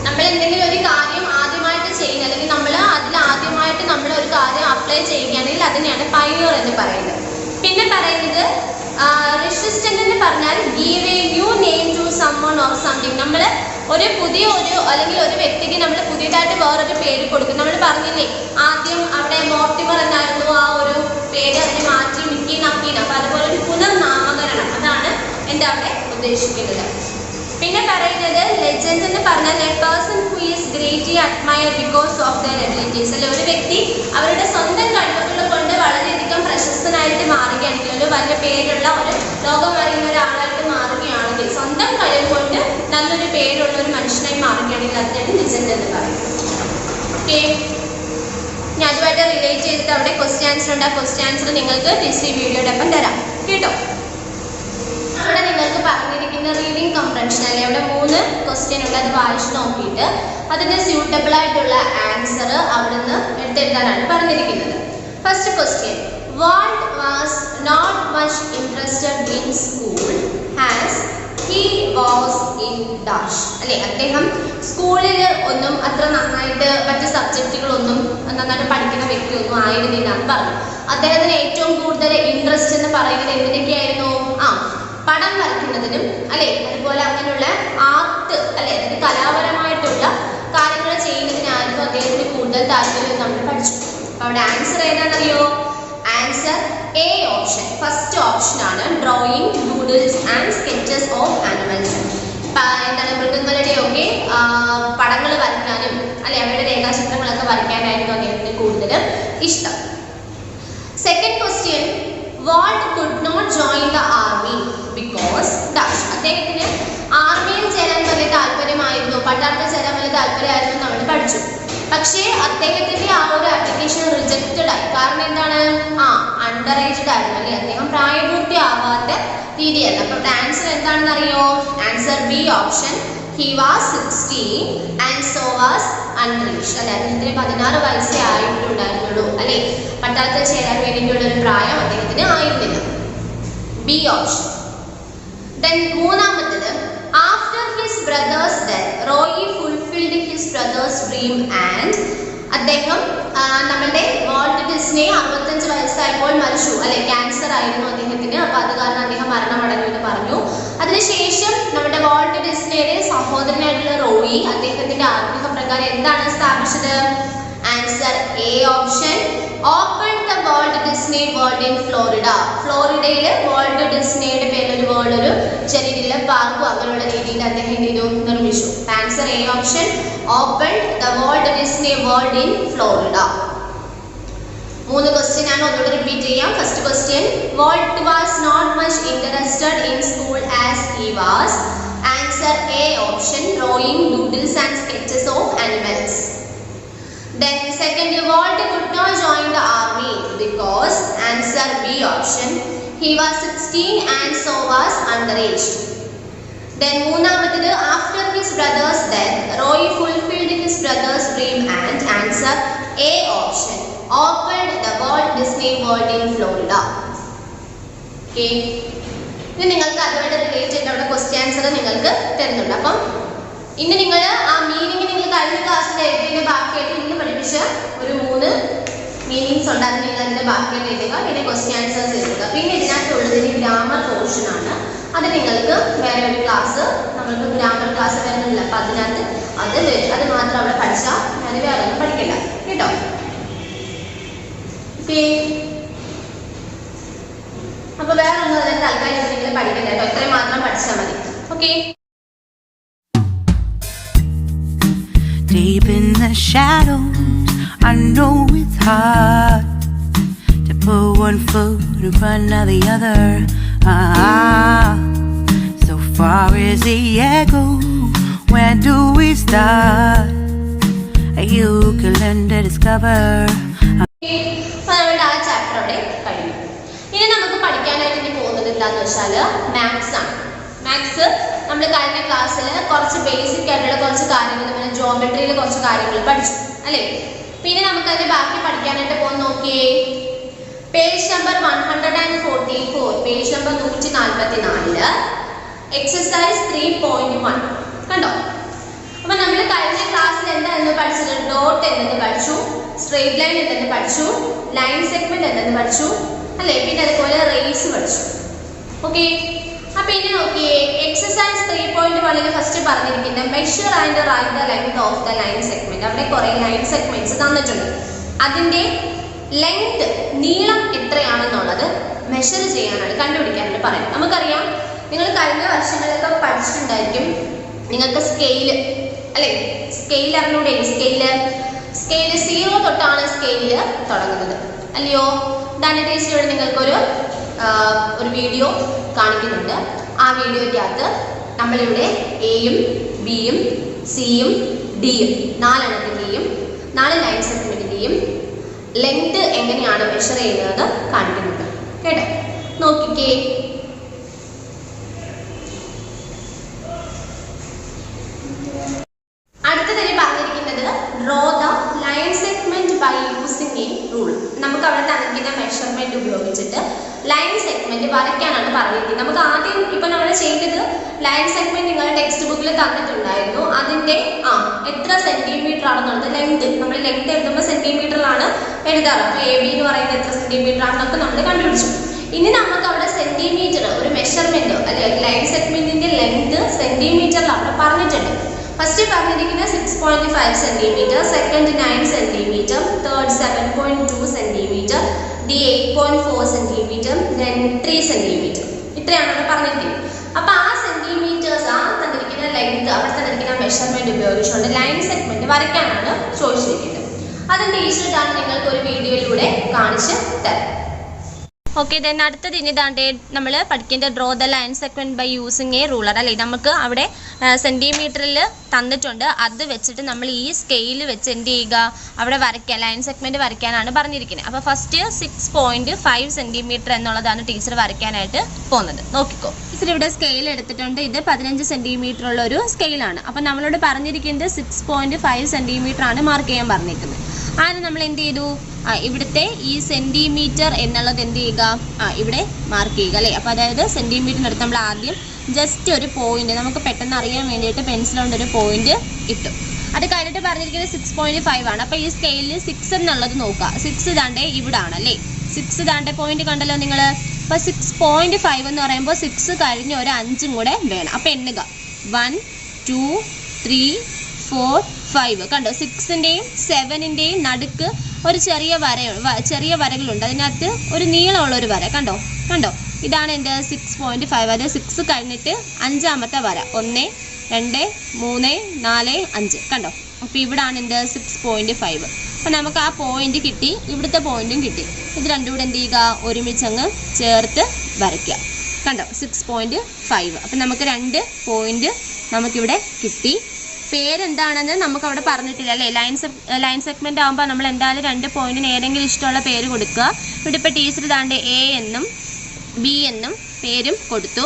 നമ്മൾ എന്തെങ്കിലും ഒരു കാര്യം ആദ്യമായിട്ട് ചെയ്യുക അല്ലെങ്കിൽ നമ്മൾ അതിൽ ആദ്യമായിട്ട് നമ്മൾ ഒരു കാര്യം അപ്ലൈ ചെയ്യുകയാണെങ്കിൽ അതിനെയാണ് പയനിയർ എന്ന് പറയുന്നത്. പിന്നെ പറയുന്നത് റെസിസ്റ്റന്റ് എന്ന് പറഞ്ഞാൽ give a new name to someone or something. നമ്മൾ ഒരു പുതിയ അല്ലെങ്കിൽ ഒരു വ്യക്തിക്ക് നമ്മൾ പുതിയതായിട്ട് വേറൊരു പേര് കൊടുക്കും. നമ്മൾ പറഞ്ഞില്ലേ ആദ്യം അവിടെ മോർട്ടിമർ എന്നായിരുന്നു ആ ഒരു പേര്, അതിനെ മാറ്റി മിക്കി നക്കീൻ. അപ്പം അതുപോലെ ഒരു പുനർനാമകരണം, അതാണ് എൻ്റെ അവിടെ ഉദ്ദേശിക്കുന്നത്. പിന്നെ പറയുന്നത് ലെജൻഡ് എന്ന് പറഞ്ഞാൽ A person who is greatly admired because of there abilities. അല്ലെ, ഒരു വ്യക്തി അവരുടെ സ്വന്തം കഴിവുകൾ കൊണ്ട് വളരെയധികം പ്രശസ്തനായിട്ട് മാറുകയാണെങ്കിൽ, ഒരു വലിയ പേരുള്ള ഒരു ലോകം അറിയുന്ന ഒരാളായിട്ട് മാറുകയാണെങ്കിൽ, സ്വന്തം കഴിവ് കൊണ്ട് നല്ലൊരു പേരുള്ള ഒരു മനുഷ്യനായി മാറുകയാണെങ്കിൽ അതിനാണ് ലെജൻഡ് എന്ന് പറയുന്നത്. ഓക്കെ, ഞാൻ അതുമായിട്ട് റിലേറ്റ് ചെയ്തിട്ട് അവിടെ ക്വസ്റ്റ്യൻ ആൻസർ ഉണ്ട്. ആ ക്വസ്റ്റ്യൻ ആൻസർ നിങ്ങൾക്ക് ഡിസ്നി വീഡിയോയുടെ ഒപ്പം തരാം കേട്ടോ. അവിടെ നിങ്ങൾക്ക് പറഞ്ഞിരിക്കുന്ന റീഡിംഗ് കംപ്രൻഷൻ അല്ലെ, അവിടെ 3 ക്വസ്റ്റ്യൻ ഉണ്ട്. അത് വായിച്ച് നോക്കിയിട്ട് അതിന് സ്യൂട്ടബിൾ ആയിട്ടുള്ള ആൻസർ അവിടുന്ന് എടുത്തെഴുതാനാണ് പറഞ്ഞിരിക്കുന്നത്. First question, Walt was not much interested in school as he was in dash. അല്ലെ, അദ്ദേഹം സ്കൂളിൽ ഒന്നും അത്ര നന്നായിട്ട് മറ്റ് സബ്ജക്റ്റുകളൊന്നും നന്നായിട്ട് പഠിക്കുന്ന വ്യക്തിയൊന്നും ആയിരുന്നില്ല എന്ന് പറഞ്ഞു. അദ്ദേഹത്തിന് ഏറ്റവും കൂടുതൽ ഇൻട്രസ്റ്റ് എന്ന് പറയുന്നത് എന്തിനൊക്കെയായിരുന്നു? പടം വരയ്ക്കുന്നതിനും അല്ലെ, അതുപോലെ അങ്ങനെയുള്ള ആർട്ട് അല്ലെ, അതായത് കലാപരമായിട്ടുള്ള കാര്യങ്ങൾ ചെയ്യുന്നതിനായിരുന്നു അദ്ദേഹത്തിന് കൂടുതൽ താല്പര്യം നമ്മൾ പഠിച്ചു. അപ്പോൾ അവിടെ ആൻസർ ഏതാണെന്നറിയോ? Answer A option, first option ആണ്. Drawing, doodles and sketches of animals. എന്താണ്, മൃഗങ്ങളുടെ ഒക്കെ പടങ്ങൾ വരയ്ക്കാനും അല്ലെ അവയുടെ രേഖാചിത്രങ്ങളൊക്കെ വരയ്ക്കാനായിരുന്നു അദ്ദേഹത്തിന് കൂടുതൽ ഇഷ്ടം. Second question, Walt could not join the army because dash. അദ്ദേഹത്തിന് ആർമിയിൽ ചേരാൻ വലിയ താല്പര്യമായിരുന്നു, പട്ടാളത്തിൽ ചേരാൻ വലിയ താല്പര്യമായിരുന്നു നമ്മൾ പഠിച്ചു. പക്ഷേ അദ്ദേഹത്തിന്റെ ആ ഒരു ആപ്ലിക്കേഷൻ റിജക്റ്റഡ് ആയി. കാരണം എന്താണ്? അണ്ടർ ഏജ്ഡ് ആയിരുന്നു അല്ലെ, അദ്ദേഹം പ്രായപൂർത്തിയാവാത്ത രീതിയായിരുന്നു. അപ്പം ആൻസർ എന്താണെന്ന് അറിയോ? Answer B option, he was 16 and so was unreached. അല്ലെ, അദ്ദേഹത്തിന് 16 വയസ്സേ ആയിട്ടുണ്ടായിരുന്നുള്ളൂ അല്ലെ, പട്ടാളത്തിൽ ചേരാൻ വേണ്ടിയിട്ടുള്ള ഒരു പ്രായം അദ്ദേഹത്തിന് ബി ഓപ്ഷൻ. ദെൻ മൂന്നാമത്തത്, after his brother's death Roy fulfilled his brother's dream and, അദ്ദേഹം നമ്മുടെ വാൾട്ട് ഡിസ്നി 65 വയസ്സായപ്പോൾ മരിച്ചു അല്ലെ, ക്യാൻസർ ആയിരുന്നു അദ്ദേഹത്തിന്. അപ്പൊ അത് കാരണം അദ്ദേഹം മരണമടഞ്ഞു എന്ന് പറഞ്ഞു. അതിനുശേഷം നമ്മുടെ വാൾട്ട് ഡിസ്നിയുടെ സഹോദരനായിട്ടുള്ള റോയി അദ്ദേഹത്തിന്റെ ആഗ്രഹപ്രകാരം എന്താണ് സ്ഥാപിച്ചത്? Answer A option, open the Walt Disney World in Florida. ഫ്ലോറിഡയിൽ വാൾട്ട് ഡിസ്നിയുടെ പേരിലൊരു വേൾഡ്, ഒരു ചെറിയ പാർക്കും അങ്ങനെയുള്ള രീതിയിൽ അദ്ദേഹം എന്ത് ചെയ്തു? നിർമ്മിച്ചു. Answer A option, open the Walt Disney World in Florida. 3 question ആണ്, ഒന്നുകൂടി റിപ്പീറ്റ് ചെയ്യാം. First question, Walt was not much interested in school as he was. Answer A option, drawing doodles and sketches of animals. Then secondly, Walt could not join the army because, answer B option, he was 16 and so was underage. Then മൂന്നാമത്തേത്, after his brother's death Roy fulfilled his brother's dream and, answer A option, opened the Walt Disney World in Florida. Okay, ഇനി നിങ്ങൾക്ക് അതുമായിട്ട് റിലേറ്റ് ചെയ്ത അവിടെ ക്വസ്റ്റ്യൻ ആൻസർ നിങ്ങൾക്ക് തരുന്നുണ്ട്. അപ്പം ഇനി നിങ്ങൾ ആ മീനിങ് നിങ്ങൾ കഴിഞ്ഞ ക്ലാസ്സിൽ എഴുതിയതിന്റെ ബാക്കിയായിട്ട് ഇന്ന് പഠിപ്പിച്ച ഒരു 3 മീനിങ്സ് ഉണ്ട്, അത് നിങ്ങൾ അതിന്റെ ബാക്കിയായിട്ട് എഴുതുക. പിന്നെ ക്വസ്റ്റ്യൻ ആൻസേഴ്സ് എഴുതുക. പിന്നെ ഇതിനകത്തുള്ളത് ഗ്രാമർ പോർഷൻ ആണ്. അത് നിങ്ങൾക്ക് വേറെ ഒരു ക്ലാസ്, നമ്മൾക്ക് ഗ്രാമർ ക്ലാസ് വരുന്നില്ല. അപ്പൊ അതിനകത്ത് അത് മാത്രം അവിടെ പഠിച്ചാൽ അത് വേറെ ഒന്നും പഠിക്കില്ല കേട്ടോ. അപ്പൊ വേറെ ഒന്നും അതിന് തൽക്കാലം നിങ്ങൾ പഠിക്കണ്ട കേട്ടോ, ഇത്രയും മാത്രം പഠിച്ചാൽ മതി. Okay. Deep in the shadows, I know it's hard to put one foot in front of the other. So far is the echo, where do we start? You can learn to discover. നമ്മുടെ ആ ചാപ്റ്റർ അവിടെ കഴിഞ്ഞു. ഇനി നമുക്ക് പഠിക്കാനായിട്ട് ഇനി പോകുന്നത് എന്താന്ന് വെച്ചാൽ മാത്സ് ആണ്. മാത്സ് നമ്മൾ കഴിഞ്ഞ ക്ലാസ്സിൽ കുറച്ച് ബേസിക് ആയിട്ടുള്ള കുറച്ച് കാര്യങ്ങൾ, പിന്നെ ജോമെട്രിയിൽ കുറച്ച് കാര്യങ്ങൾ പഠിച്ചു അല്ലേ. പിന്നെ നമുക്ക് അതിന്റെ ബാക്കി പഠിക്കാനായിട്ട് പോകുന്ന നോക്കിയേ, page number 144, page number 144, exercise 3.1 കണ്ടോ. അപ്പൊ നമ്മൾ കഴിഞ്ഞ ക്ലാസ്സിൽ എന്തായിരുന്നു പഠിച്ചത്? ഡോട്ട് എന്തെന്ന് പഠിച്ചു, സ്ട്രെയിറ്റ് ലൈൻ എന്തെന്ന് പഠിച്ചു, ലൈൻ സെഗ്മെന്റ് എന്തെന്ന് പഠിച്ചു അല്ലേ. പിന്നെ അതുപോലെ റേസ് പഠിച്ചു. ഓക്കെ. അപ്പൊ ഇനി നോക്കിയേ, എക്സസൈസ് 3.1 ഫസ്റ്റ് പറഞ്ഞിരിക്കുന്ന measure and write the length of the line segment. അവിടെ കുറെ ലൈൻ സെഗ്മെന്റ്സ് തന്നിട്ടുണ്ട്. അതിന്റെ ലെങ്ത്, നീളം എത്രയാണെന്നുള്ളത് മെഷർ ചെയ്യാനാണ്, കണ്ടുപിടിക്കാനാണ് പറയുന്നത്. നമുക്കറിയാം, നിങ്ങൾ കഴിഞ്ഞ വർഷങ്ങളിലൊക്കെ പഠിച്ചിട്ടുണ്ടായിരിക്കും, നിങ്ങൾക്ക് സ്കെയില് അല്ലെ, സ്കെയിൽ അറിഞ്ഞൂടെ? സ്കെയില് 0 തൊട്ടാണ് സ്കെയില് തുടങ്ങുന്നത് അല്ലയോ. ദാന ടീച്ചർ നിങ്ങൾക്കൊരു വീഡിയോ കാണിക്കുന്നുണ്ട്. ആ വീഡിയോയ്ക്കകത്ത് നമ്മളിവിടെ എയും ബിയും സിയും ഡിയും 4 എണ്ണത്തിൻ്റെയും 4 ലൈൻ സെഗ്മെന്റിന്റെയും ലെങ്ത് എങ്ങനെയാണ് മെഷർ ചെയ്യുന്നത് കാണിക്കുന്നുണ്ട് കേട്ടോ. നോക്കിക്കേ, അടുത്തതായി പറഞ്ഞിരിക്കുന്നത് draw the line segment by using a rule. നമുക്ക് അവിടെ തന്നിരിക്കുന്ന മെഷർമെന്റ് ഉപയോഗിച്ചിട്ട് ലൈൻ സെഗ്മെന്റ് വരയ്ക്കാനാണ് പറഞ്ഞിരിക്കുന്നത്. നമുക്ക് ആദ്യം ഇപ്പൊ നമ്മൾ ചെയ്തത് ലൈൻ സെഗ്മെന്റ് നിങ്ങളുടെ ടെക്സ്റ്റ് ബുക്കിൽ തന്നിട്ടുണ്ടായിരുന്നു. അതിന്റെ എത്ര സെന്റിമീറ്റർ ആണെന്നുള്ളത് ലെങ്ത്, നമ്മൾ ലെങ്ത് എഴുതുമ്പോൾ സെന്റിമീറ്ററിലാണ് എഴുതാറ്. അപ്പൊ എ ബി എന്ന് പറയുന്നത് എത്ര സെന്റിമീറ്റർ ആണെന്നൊക്കെ നമ്മൾ കണ്ടുപിടിച്ചു. ഇനി നമുക്ക് അവിടെ സെന്റിമീറ്റർ, ഒരു മെഷർമെന്റ് അല്ലെ, ലൈൻ സെഗ്മെന്റിന്റെ ലെങ്ത് സെന്റിമീറ്ററിൽ അവിടെ പറഞ്ഞിട്ടുണ്ട്. ഫസ്റ്റ് പറഞ്ഞിരിക്കുന്നത് 6.5 centimetre, second 9 centimetre, third 7.2 centimetre, D 8.4 centimetre, then 3 centimetre. ഇത്രയാണ് അവിടെ പറഞ്ഞിരിക്കുന്നത്. അപ്പൊ ആ സെന്റിമീറ്റേഴ്സ്, ആ തന്നിരിക്കുന്ന ലെങ്ത്, അവിടെ തന്നിരിക്കുന്ന മെഷർമെന്റ് ഉപയോഗിച്ചുകൊണ്ട് ലൈൻ സെഗ്മെന്റ് വരയ്ക്കാനാണ് ചോദിച്ചിരിക്കുന്നത്. അതിന്റെ ഈശ്വരാണ് നിങ്ങൾക്ക് ഒരു വീഡിയോയിലൂടെ കാണിച്ച് തരാം. ഓക്കെ. ദെൻ അടുത്തത് ഇനി ഇതാണ്ട് നമ്മൾ പഠിക്കേണ്ട draw the line segment by using a ruler അല്ലേ. നമുക്ക് അവിടെ സെന്റിമീറ്ററിൽ തന്നിട്ടുണ്ട്. അത് വെച്ചിട്ട് നമ്മൾ ഈ സ്കെയിൽ വെച്ച് എന്ത് ചെയ്യുക, അവിടെ വരയ്ക്കുക, ലൈൻ സെഗ്മെന്റ് വരയ്ക്കാനാണ് പറഞ്ഞിരിക്കുന്നത്. അപ്പോൾ ഫസ്റ്റ് 6.5 സെന്റിമീറ്റർ എന്നുള്ളതാണ് ടീച്ചർ വരയ്ക്കാനായിട്ട് പോകുന്നത്. നോക്കിക്കോ, ടീച്ചർ ഇവിടെ സ്കെയിൽ എടുത്തിട്ടുണ്ട്. ഇത് 15 സെന്റിമീറ്റർ ഉള്ള ഒരു സ്കെയിലാണ്. അപ്പം നമ്മളോട് പറഞ്ഞിരിക്കുന്നത് 6.5 സെന്റിമീറ്റർ ആണ് മാർക്ക് ചെയ്യാൻ പറഞ്ഞിരിക്കുന്നത്. ആദ്യം നമ്മൾ എന്ത് ചെയ്തു, ഇവിടുത്തെ ഈ സെന്റിമീറ്റർ എന്നുള്ളത് എന്ത് ചെയ്യുക, ഇവിടെ മാർക്ക് ചെയ്യുക അല്ലേ. അപ്പോൾ അതായത് സെന്റിമീറ്ററിനടുത്ത് നമ്മൾ ആദ്യം ജസ്റ്റ് ഒരു പോയിന്റ് നമുക്ക് പെട്ടെന്ന് അറിയാൻ വേണ്ടിയിട്ട് പെൻസിൽ കൊണ്ട് ഒരു പോയിന്റ് ഇട്ടു. അത് കഴിഞ്ഞിട്ട് പറഞ്ഞിരിക്കുന്നത് 6.5 ആണ്. അപ്പോൾ ഈ സ്കെയിലിൽ 6 എന്നുള്ളത് നോക്കുക. 6 ദാണ്ടേ ഇവിടെ ആണ് അല്ലേ. 6 ദാണ്ടേ പോയിന്റ് കണ്ടല്ലോ നിങ്ങൾ. അപ്പോൾ 6.5 എന്ന് പറയുമ്പോൾ 6 കഴിഞ്ഞ് ഒരു 5 കൂടെ വേണം. അപ്പോൾ എണ്ണുക 1 2 3 4 5 കണ്ടോ. 6ന്റെയും 7ന്റെയും നടുക്ക് ഒരു ചെറിയ വരകളുണ്ട്. അതിനകത്ത് ഒരു നീളമുള്ള ഒരു വര കണ്ടോ. ഇതാണ് എൻ്റെ 6.5. അത് 6 കഴിഞ്ഞിട്ട് 5ാമത്തെ വര 1 2 3 4 5 കണ്ടോ. അപ്പോൾ ഇവിടാണ് എൻ്റെ 6.5. അപ്പോൾ നമുക്ക് ആ പോയിന്റ് കിട്ടി, ഇവിടുത്തെ പോയിന്റും കിട്ടി. ഇത് രണ്ടും കൂടെ എന്ത് ചെയ്യുക, ഒരുമിച്ചങ്ങ് ചേർത്ത് വരയ്ക്കുക കണ്ടോ. 6.5. അപ്പം നമുക്ക് 2 പോയിന്റ് നമുക്കിവിടെ കിട്ടി. പേരെന്താണെന്ന് നമുക്ക് അവിടെ പറഞ്ഞിട്ടില്ല അല്ലേ. ലൈൻ സെഗ്മെന്റ് ആകുമ്പോൾ നമ്മൾ എന്തായാലും 2 പോയിന്റിന് ഏതെങ്കിലും ഇഷ്ടമുള്ള പേര് കൊടുക്കുക. ഇവിടെ ഇപ്പോൾ ടീച്ചർ ഇതാണ്ട് A എന്നും B എന്നും പേരും കൊടുത്തു.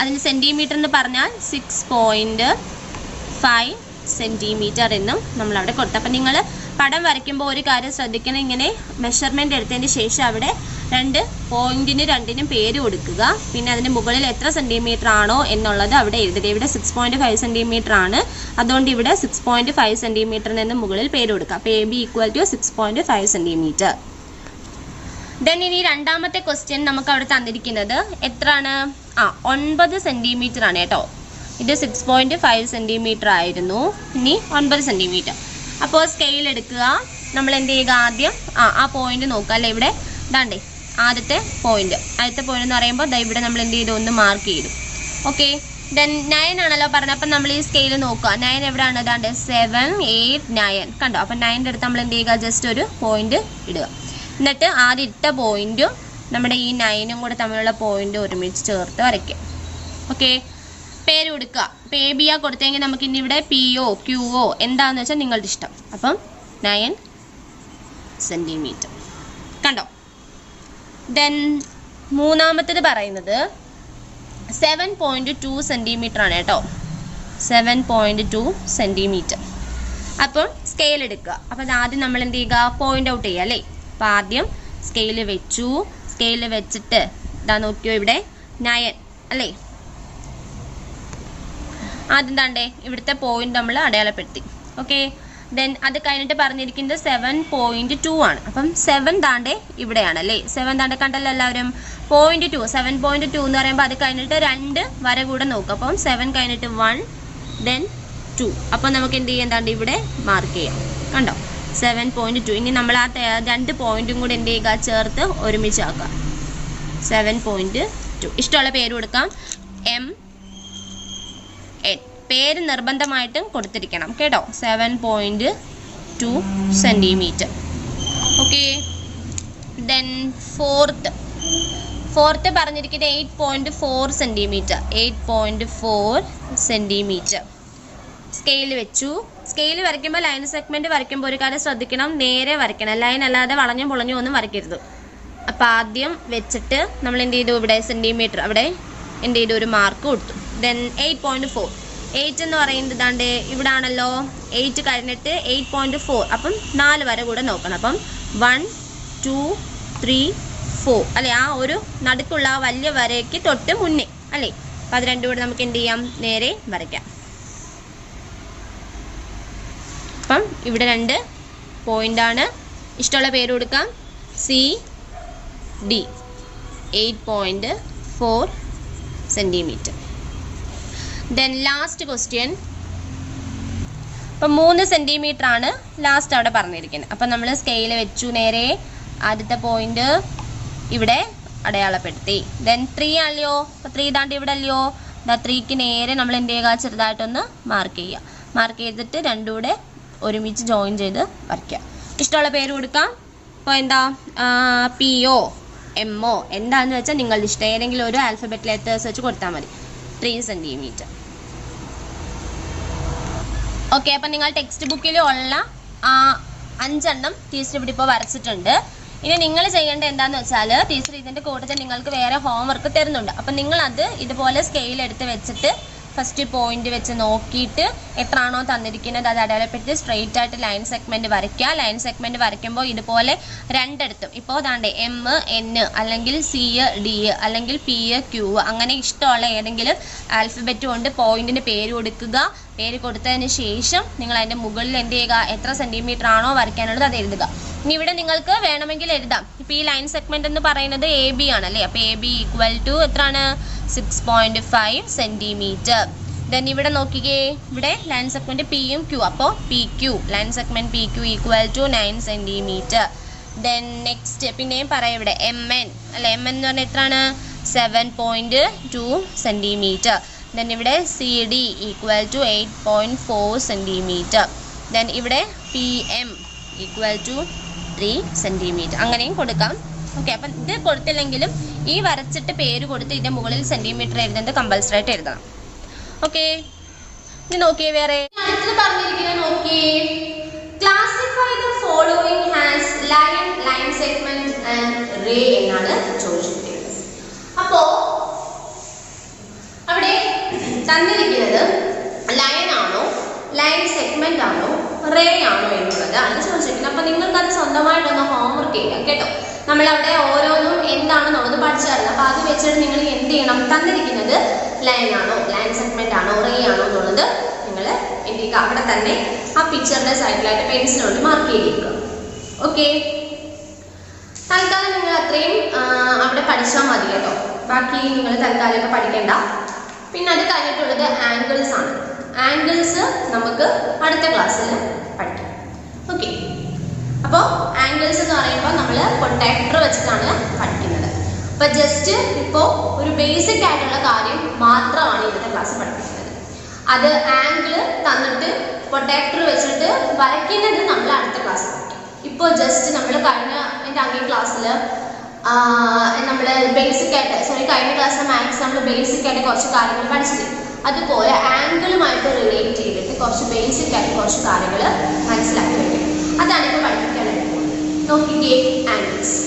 അതിന് സെന്റിമീറ്റർ എന്ന് പറഞ്ഞാൽ 6.5 സെന്റിമീറ്റർ എന്നും നമ്മളവിടെ കൊടുത്തു. അപ്പം നിങ്ങൾ പടം വരയ്ക്കുമ്പോൾ ഒരു കാര്യം ശ്രദ്ധിക്കണം, ഇങ്ങനെ മെഷർമെന്റ് എടുത്തതിന് ശേഷം അവിടെ 2 പോയിന്റിന് 2നും പേര് കൊടുക്കുക. പിന്നെ അതിന് മുകളിൽ എത്ര സെന്റിമീറ്റർ ആണോ എന്നുള്ളത് അവിടെ എഴുതുക. ഇവിടെ 6.5 സെന്റിമീറ്റർ ആണ്, അതുകൊണ്ട് ഇവിടെ 6.5 സെന്റിമീറ്ററിന് നിന്ന് മുകളിൽ പേര് കൊടുക്കുക. അപ്പോൾ AB = 6.5 സെന്റിമീറ്റർ. ദെൻ ഇനി രണ്ടാമത്തെ ക്വസ്റ്റ്യൻ നമുക്ക് അവിടെ തന്നിരിക്കുന്നത് എത്രയാണ്, 9 സെന്റിമീറ്റർ ആണ് കേട്ടോ. ഇത് 6.5 സെന്റിമീറ്റർ ആയിരുന്നു, ഇനി 9 സെന്റിമീറ്റർ. അപ്പോൾ സ്കെയിൽ എടുക്കുക. നമ്മൾ എന്ത് ചെയ്യുക, ആദ്യം ആ പോയിന്റ് നോക്കുക അല്ലേ. ഇവിടെ ഇതാണ്ടേ ആദ്യത്തെ പോയിന്റ് എന്ന് പറയുമ്പോൾ ഇവിടെ നമ്മൾ എന്ത് ചെയ്തു, ഒന്ന് മാർക്ക് ചെയ്തു. ഓക്കെ. ദെൻ 9 ആണല്ലോ പറഞ്ഞത്. അപ്പം നമ്മൾ ഈ സ്കെയിൽ നോക്കുക. 9 എവിടെയാണ്, ഇതാണ്ട് 7 8 9 കണ്ടോ. അപ്പം 9ൻ്റെ അടുത്ത് നമ്മൾ എന്ത് ചെയ്യുക, ജസ്റ്റ് ഒരു പോയിന്റ് ഇടുക. എന്നിട്ട് ആദ്യം ഇട്ട പോയിന്റും നമ്മുടെ ഈ 9ഉം കൂടെ തമ്മിലുള്ള പോയിന്റ് ഒരുമിച്ച് ചേർത്ത് വരയ്ക്കുക. ഓക്കെ. പേര് കൊടുക്കുക. ഇപ്പോൾ AB കൊടുത്തെങ്കിൽ നമുക്ക് ഇനി ഇവിടെ PO QO എന്താണെന്ന് വെച്ചാൽ നിങ്ങളുടെ ഇഷ്ടം. അപ്പം 9 സെന്റിമീറ്റർ കണ്ടോ. ദെൻ മൂന്നാമത്തേത് പറയുന്നത് 7.2 സെന്റിമീറ്റർ ആണ് കേട്ടോ. 7.2 സെന്റിമീറ്റർ. അപ്പം സ്കെയിൽ എടുക്കുക. അപ്പം ആദ്യം നമ്മൾ എന്ത് ചെയ്യുക, പോയിന്റ് ഔട്ട് ചെയ്യുക അല്ലേ. അപ്പം ആദ്യം സ്കെയിൽ വെച്ചു. സ്കെയിൽ വെച്ചിട്ട് ഇതാ നോക്കിയോ, ഇവിടെ 9 അല്ലേ. ആദ്യം താണ്ടേ ഇവിടുത്തെ പോയിന്റ് നമ്മൾ അടയാളപ്പെടുത്തി. ഓക്കെ. ദെൻ അത് കഴിഞ്ഞിട്ട് പറഞ്ഞിരിക്കുന്നത് 7.2 ആണ്. അപ്പം 7 താണ്ടേ ഇവിടെയാണ് അല്ലേ. 7 താണ്ടേ കണ്ടല്ലോ എല്ലാവരും. 0.2 7.2 എന്ന് പറയുമ്പോൾ അത് കഴിഞ്ഞിട്ട് 2 വര കൂടെ നോക്കുക. അപ്പം 7 കഴിഞ്ഞിട്ട് 1 ദെൻ 2. അപ്പം നമുക്ക് എന്ത് ചെയ്യാൻ താണ്ട് ഇവിടെ മാർക്ക് ചെയ്യാം കണ്ടോ. 7.2. ഇനി നമ്മൾ ആ 2 പോയിന്റും കൂടെ എന്ത് ചെയ്യുക, ചേർത്ത് ഒരുമിച്ചാക്കുക. 7.2. ഇഷ്ടമുള്ള പേര് കൊടുക്കാം. M N പേര് നിർബന്ധമായിട്ടും കൊടുത്തിരിക്കണം കേട്ടോ. 7.2 സെന്റിമീറ്റർ. ഓക്കെ. ദെൻ ഫോർത്ത് പറഞ്ഞിരിക്കുന്നത് 8.4 സെന്റിമീറ്റർ. 8.4 സെന്റിമീറ്റർ. സ്കെയിൽ വെച്ചു. സ്കെയിൽ വരയ്ക്കുമ്പോൾ ലൈൻ സെഗ്മെന്റ് വരയ്ക്കുമ്പോൾ ഒരു കാര്യം ശ്രദ്ധിക്കണം, നേരെ വരയ്ക്കണം. ലൈൻ അല്ലാതെ വളഞ്ഞും പൊളഞ്ഞും ഒന്നും വരയ്ക്കരുത്. അപ്പം ആദ്യം വെച്ചിട്ട് നമ്മൾ എന്ത് ചെയ്തു, ഇവിടെ സെന്റിമീറ്റർ അവിടെ എന്ത് ചെയ്തു, ഒരു മാർക്ക് കൊടുത്തു. ദെൻ 8.4. 8 എന്ന് പറയുന്നത് ഇതാണ്ട് ഇവിടെ ആണല്ലോ. 8 കഴിഞ്ഞിട്ട് 8.4. അപ്പം 4 വര കൂടെ നോക്കണം. അപ്പം 1 2 3 4 അല്ലേ. ആ ഒരു നടുക്കുള്ള ആ വലിയ വരയ്ക്ക് തൊട്ട് മുന്നേ അല്ലേ. അപ്പം അത് രണ്ടും കൂടെ നമുക്ക് എന്ത് ചെയ്യാം, നേരെ വരയ്ക്കാം. അപ്പം ഇവിടെ 2 പോയിന്റാണ്. ഇഷ്ടമുള്ള പേര് കൊടുക്കാം. CD 8.4 centimetre. Then last question. അപ്പം 3 സെന്റിമീറ്റർ ആണ് ലാസ്റ്റ് അവിടെ പറഞ്ഞിരിക്കുന്നത്. അപ്പം നമ്മൾ സ്കെയിൽ വെച്ചു. നേരെ ആദ്യത്തെ പോയിന്റ് ഇവിടെ അടയാളപ്പെടുത്തി. ദെൻ 3 ആണല്ലോ. അപ്പം 3 ഇതാണ്ട് ഇവിടെ അല്ലയോ. 3ക്ക് നേരെ നമ്മൾ എന്ത് ചെയ്യുക, ചെറുതായിട്ടൊന്ന് മാർക്ക് ചെയ്യുക. മാർക്ക് ചെയ്തിട്ട് രണ്ടും കൂടെ ഒരുമിച്ച് ജോയിൻ ചെയ്ത് വരയ്ക്കുക. ഇഷ്ടമുള്ള പേര് കൊടുക്കാം. അപ്പോൾ എന്താ, PO MO എന്താണെന്ന് വെച്ചാൽ നിങ്ങളുടെ ഇഷ്ടം. ഏതെങ്കിലും ഒരു ആൽഫബറ്റ് ലെറ്റേഴ്സ് വെച്ച് കൊടുത്താൽ മതി. 3 സെന്റിമീറ്റർ. ഓക്കെ. അപ്പം നിങ്ങൾ ടെക്സ്റ്റ് ബുക്കിൽ ഉള്ള 5 എണ്ണം ടീച്ചർ ഇവിടെ ഇപ്പോൾ വരച്ചിട്ടുണ്ട്. ഇനി നിങ്ങൾ ചെയ്യേണ്ടത് എന്താണെന്ന് വെച്ചാൽ, ടീച്ചർ ഇതിൻ്റെ കൂട്ടത്തിൽ നിങ്ങൾക്ക് വേറെ ഹോംവർക്ക് തരുന്നുണ്ട്. അപ്പം നിങ്ങളത് ഇതുപോലെ സ്കെയിൽ എടുത്ത് വെച്ചിട്ട് ഫസ്റ്റ് പോയിന്റ് വെച്ച് നോക്കിയിട്ട് എത്രയാണോ തന്നിരിക്കുന്നത് അത് അടയാളപ്പെട്ട് സ്ട്രെയിറ്റ് ആയിട്ട് ലൈൻ സെഗ്മെന്റ് വരയ്ക്കുക. ലൈൻ സെഗ്മെന്റ് വരയ്ക്കുമ്പോൾ ഇതുപോലെ രണ്ടിടത്തും ഇപ്പോൾ ദാണ്ടേ എം എൻ അല്ലെങ്കിൽ സി ഡി അല്ലെങ്കിൽ പി ക്യൂ അങ്ങനെ ഇഷ്ടമുള്ള ഏതെങ്കിലും ആൽഫബറ്റ് കൊണ്ട് പോയിന്റിന് പേര് കൊടുക്കുക. പേര് കൊടുത്തതിന് ശേഷം നിങ്ങൾ അതിൻ്റെ മുകളിൽ എന്ത് ചെയ്യുക, എത്ര സെൻറ്റിമീറ്റർ ആണോ വരയ്ക്കാനുള്ളത് അത് എഴുതുക. ഇനി ഇവിടെ നിങ്ങൾക്ക് വേണമെങ്കിൽ എഴുതാം. ഇപ്പോൾ ഈ ലൈൻ സെഗ്മെന്റ് എന്ന് പറയുന്നത് എ ബി ആണല്ലേ, അപ്പോൾ എ ബി ഈക്വൽ ടു എത്രയാണ് 6.5 സെൻറ്റിമീറ്റർ. ദെൻ ഇവിടെ നോക്കിക്കേ, ഇവിടെ ലൈൻ സെഗ്മെന്റ് പിയും ക്യൂ, അപ്പോൾ P Q line segment P Q equal to 9 centimetre. Then next പിന്നെയും പറയാം ഇവിടെ എം എൻ അല്ലെ, എം എൻ എന്ന് പറഞ്ഞാൽ എത്രയാണ് 7.2 സെൻറ്റിമീറ്റർ. ദെൻ ഇവിടെ C D equal to 8.4 centimetre. Then ഇവിടെ P M equal to 3 centimetre. അങ്ങനെയും കൊടുക്കാം. ഓക്കെ, അപ്പം ഇത് കൊടുത്തില്ലെങ്കിലും ഈ വരച്ചിട്ട് പേര് കൊടുത്ത് ഇതിൻ്റെ മുകളിൽ സെൻറ്റിമീറ്റർ എഴുതുന്നത് കമ്പൽസറി ആയിട്ട് എഴുതണം. ഓക്കെ, ഇനി നോക്കിയേ വേറെ അടുത്തത് പറഞ്ഞിരിക്കുന്നത് നോക്കിയേ, classify the following as line, line segment and ray എന്നാണ് ചോദിച്ചിരിക്കുന്നത്. അപ്പോൾ അവിടെ തന്നിരിക്കുന്നത് ലൈൻ ആണോ, ലൈൻ സെഗ്മെന്റ് ആണോ, റേ ആണോ എന്നുള്ളതാണ് ചോദിച്ചിരിക്കുന്നത്. അപ്പോൾ നിങ്ങൾക്ക് അത് സ്വന്തമായിട്ടൊന്ന് ഹോംവർക്ക് ചെയ്യാം കേട്ടോ. നമ്മളവിടെ ഓരോന്നും എന്താണെന്നുള്ളത് പഠിച്ചായിരുന്നു. അപ്പോൾ അത് വെച്ചിട്ട് നിങ്ങൾ എന്ത് ചെയ്യണം, തന്നിരിക്കുന്നത് ലൈൻ ആണോ, ലൈൻ സെഗ്മെന്റ് ആണോ, റേ ആണോ എന്നുള്ളത് നിങ്ങൾ എന്ത് ചെയ്യുക, അവിടെ തന്നെ ആ പിക്ചറിന്റെ സൈഡിലായിട്ട് പെൻസിൽ കൊണ്ട് മാർക്ക് ചെയ്തിരിക്കുക. ഓക്കെ, തൽക്കാലം നിങ്ങൾ അത്രയും അവിടെ പഠിച്ചാൽ മതി കേട്ടോ. ബാക്കി നിങ്ങൾ തൽക്കാലമൊക്കെ പഠിക്കണ്ട. പിന്നെ അത് കഴിഞ്ഞിട്ടുള്ളത് ആംഗിൾസ് ആണ്. ആംഗിൾസ് നമുക്ക് അടുത്ത ക്ലാസ്സിൽ പഠിക്കാം. ഓക്കെ, അപ്പോൾ ആംഗിൾസ് എന്ന് പറയുമ്പോൾ നമ്മൾ പ്രൊട്ടക്ടർ വെച്ചിട്ടാണ് പഠിക്കുന്നത്. അപ്പോൾ ജസ്റ്റ് ഇപ്പോൾ ഒരു ബേസിക് ആയിട്ടുള്ള കാര്യം മാത്രമാണ് ഇന്നത്തെ ക്ലാസ് പഠിപ്പിക്കുന്നത്. അത് ആംഗിൾ തന്നിട്ട് പ്രൊട്ടക്ടർ വെച്ചിട്ട് വരയ്ക്കുന്നത് നമ്മൾ അടുത്ത ക്ലാസ് പഠിക്കും. ഇപ്പോൾ ജസ്റ്റ് നമ്മൾ കഴിഞ്ഞ ക്ലാസ്സിൽ നമ്മൾ ബേസിക് ആയിട്ട് കഴിഞ്ഞ ക്ലാസ്സിലെ മാത്സ് നമ്മൾ ബേസിക് ആയിട്ട് കുറച്ച് കാര്യങ്ങൾ പഠിച്ചില്ല. അതുപോലെ ആംഗിളുമായിട്ട് റിലേറ്റ് ചെയ്തിട്ട് കുറച്ച് ബേസിക് ആയിട്ട് കുറച്ച് കാര്യങ്ങൾ മനസ്സിലാക്കി വയ്ക്കും. അതാണ് ഇപ്പോൾ പഠിപ്പിക്കാനായിട്ട് പോകുന്നത്. നോക്കിക്കേ, angles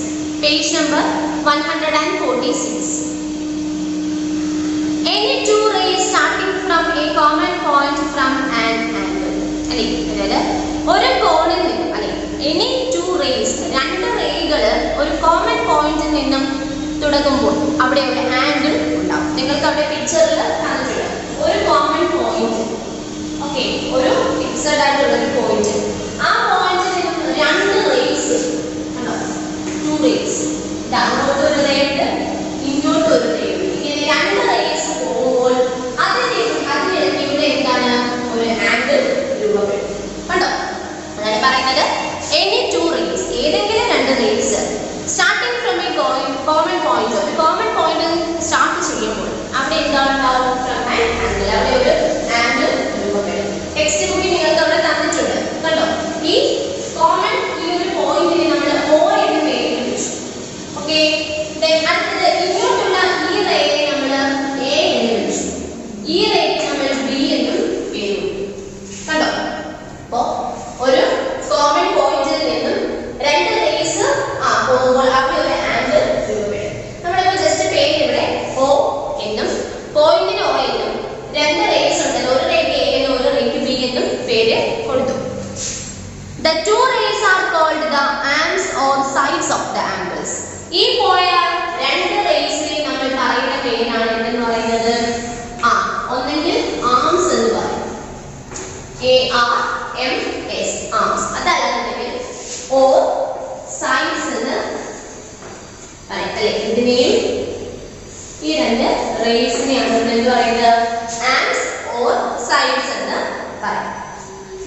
page number 146. Any two rays starting from a common point from an angle. അല്ലേ, അതായത് ഒരു കോണിൽ നിന്നും അല്ലെ, any two rays രണ്ട് റേകൾ ഒരു കോമൺ പോയിന്റിൽ നിന്നും തുടങ്ങുമ്പോൾ അവിടെ ഒരു ആംഗിൾ ഉണ്ടാവും. നിങ്ങൾക്ക് അവിടെ പിക്ചറിൽ കാണിച്ചില്ല ഒരു കോമൺ പോയിന്റ്. ഓക്കെ, ഒരു ഫിക്സഡ് ആയിട്ടുള്ള ഒരു പോയിന്റ്. ആ പോയിന്റിൽ നിന്നും രണ്ട് റേസ് ഉണ്ടോ, ടു റേസ്, അങ്ങോട്ട് ഒരു റേ ഉണ്ട്, ഇങ്ങോട്ട് ഒരു റേ ഉണ്ട്. ഇങ്ങനെ രണ്ട് റേസ് പോകുമ്പോൾ അതിനിടയ്ക്ക് ഇവിടെ എന്താണ്, ഒരു ആംഗിൾ രൂപപ്പെടും. കണ്ടോ, അതാണ് പറയുന്നത് എനി ടു റേസ്, ഏതെങ്കിലും രണ്ട് rays starting from a common point, ഒരു കോമൺ പോയിന്റ് സ്റ്റാർട്ട് ചെയ്യുമ്പോൾ അവിടെ എന്താണ് ഉണ്ടാവും, ഫ്രം ആൻ ആംഗിൾ, അവിടെ ഒരു ആംഗിൾ രൂപപ്പെടും. ടെക്സ്റ്റ് ബുക്കിൽ നിങ്ങൾക്ക് അവിടെ തന്നിട്ടുണ്ട് കണ്ടോ. ഈ കോമൺ ഈ ഒരു പോയിന്റിനെ നമ്മൾ O എന്ന് പേര് വിളിച്ചു. ഓക്കെ, അടുത്തത് ഇങ്ങോട്ടുള്ള ഈ റേയെ നമ്മൾ A എന്ന് വിളിച്ചു, ഈ റേക്ക് നമ്മൾ B എന്നും പേര് വിളിച്ചു. കണ്ടോ, അപ്പോൾ ഒരു കോമൺ പോയിന്റിൽ നിന്നും രണ്ട് റേസ് പോകുമ്പോൾ അവിടെ ഒരു ആംഗിൾ രൂപപ്പെടും. നമ്മളിപ്പോൾ ജസ്റ്റ് പേര് ഇവിടെ O എന്നും പോയിന്റിന് O എന്നും രണ്ട് റേസ് ഉണ്ടല്ലോ, ഒരു റേക്ക് A എന്നും ഒരു റേക്ക് B എന്നും പേര് കൊടുത്തു. The two rays are called the arms or sides of the angles. ഈ പോയ രണ്ട് റേസിനെ നമ്മൾ പറയുന്ന പേരാണ് എന്തെന്ന് പറയുന്നത്, ഒന്നെങ്കിൽ ആംസ് എന്ന് പറയും, ARMS ആംസ്, അതല്ലെങ്കിൽ ഓർ സൈഡ്സ് എന്ന് പറയും അല്ലെ. ഇതിനെയും ഈ രണ്ട് റേസിനെയാണ് എന്ത് പറയുന്നത്, ആംസ് ഓർ സൈഡ്സ് എന്ന് പറയും.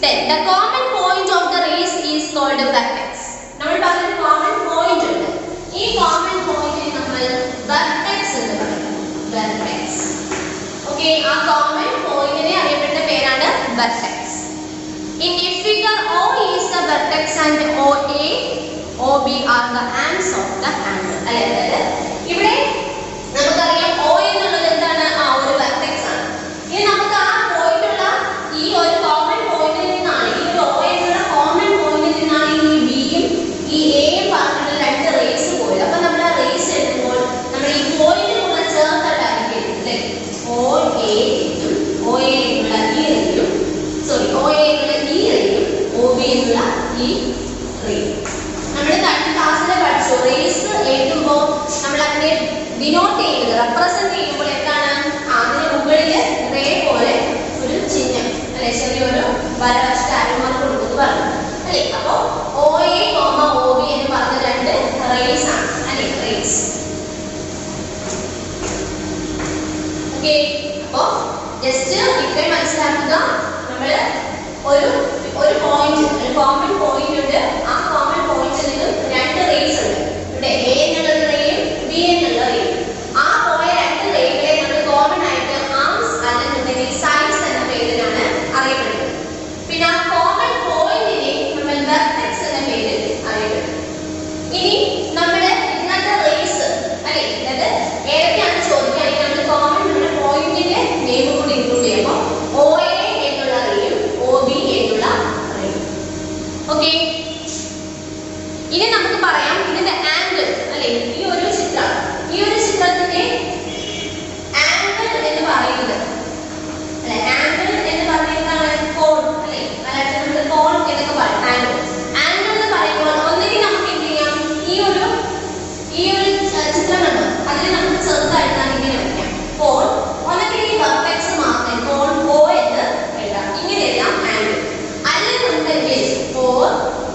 Then the common point of the race is called a vertex. നമ്മൾ പറഞ്ഞ common point ഉണ്ട്, ഈ common point നമ്മൾ vertex എന്ന് പറയും, vertex. ഓക്കേ, ആ common point നെ അറിയപ്പെടുന്ന പേരാണ് vertex. In a figure, O is the vertex and OA, OB are the arms of the angle. അല്ലേ, ഇവിടെ നമുക്കറിയാം O എന്നുള്ളത് എന്താണ്, ഒരു vertex ആണ്. ഇനി നമുക്ക് ആ പോയിന്റ് ഉള്ള ഈ ഒരു കോമൺ പോയിന്റിൽ നിന്നാണ്, ഈ ഒരു O എന്നുള്ള കോമൺ പോയിന്റിൽ നിന്നാണ് ഈ Bയും ഈ Aയും പറഞ്ഞിട്ട് രണ്ട് റേസ് പോയത്. അപ്പോൾ നമ്മൾ ആ റേസ് എടുക്കുമ്പോൾ നമ്മൾ ഈ പോയിന്റ് കൂടെ ചേർത്തിട്ടായിരിക്കും അല്ലേ, OA എന്നും ഡിനോട്ട് ചെയ്യുന്നത് റെപ്രസെന്റ് ചെയ്യുമ്പോൾ എന്താണ് അതിന് മുകളിൽ റേ പോലെ ഒരു ചിഹ്നം അല്ലെ ചെറിയൊരു വരവശത്ത് ആരോമാർക്ക് കൊടുക്കുന്നത് പറഞ്ഞു അല്ലെ. അപ്പോ OA, OB എന്ന് പറഞ്ഞ രണ്ട് റേസ് ആണ് അല്ലെ റേസ്. ഓക്കെ അപ്പോ ജസ്റ്റ് ഇത്രയും മനസ്സിലാക്കുക. നമ്മള് ഒരു പോയിന്റ് ഒരു കോമൺ പോയിന്റ് ഉണ്ട്. ആ കോമൺ പോയിന്റിൽ നിന്ന് രണ്ട് റേസ് ഉണ്ട്. ഇവിടെ A എന്നുള്ള റേയും B എന്നുള്ള റേയും. ആ പോയ രണ്ട് റേകളെ നമ്മൾ കോമൺ ആയിട്ട് ആംസ് അല്ലെങ്കിൽ സൈഡ്സ് എന്ന പേരിലാണ് അറിയപ്പെടുന്നത്. പിന്നെ ആ കോമൺ പോയിന്റിനെ നമ്മൾ വെർട്ടെക്സ് എന്ന പേരിൽ അറിയപ്പെടുന്നു. ഇനി നമ്മുടെ ഇന്നത്തെ റേസ് അല്ലെ അതായത് ഏതൊക്കെയാണ് ചോദിക്കുകയാണെങ്കിൽ നമ്മൾ കോമൺ നമ്മുടെ പോയിന്റിന്റെ നെയിം കൂടി ഇൻക്ലൂഡ് ചെയ്യുമ്പോൾ OA എന്നുള്ള റേയും OB എന്നുള്ള റേയും. ഓക്കെ ഇനി നമുക്ക് പറയാം ഇതിന്റെ ആംഗിൾ അല്ലെ. ഈ ഒരു ചിത്രത്തിന്റെ ആംഗിൾ എന്ന് പറയുന്നത് അല്ലെ ആംഗിൾ എന്ന് പറയുന്നതാണ് കോൺ അല്ലെ. അതായത് നമ്മൾ കോൺ എന്നൊക്കെ പറയും ആംഗിൾ എന്ന് പറയുമ്പോൾ ഒന്നെങ്കിൽ നമുക്ക് എന്ത് ചെയ്യാം ഈ ഒരു ചിത്രം കണ്ടോ അതിൽ നമുക്ക് ചെറുതായിട്ടാണ് ഇങ്ങനെ വയ്ക്കാം കോൺ. ഒന്നെങ്കിൽ ഈ വെർട്ടെക്സ് മാത്രം കോൺ O എന്ന് എഴുതാം. ഇങ്ങനെ എഴുതാം ആംഗിൾ. അല്ലെന്നുണ്ടെങ്കിൽ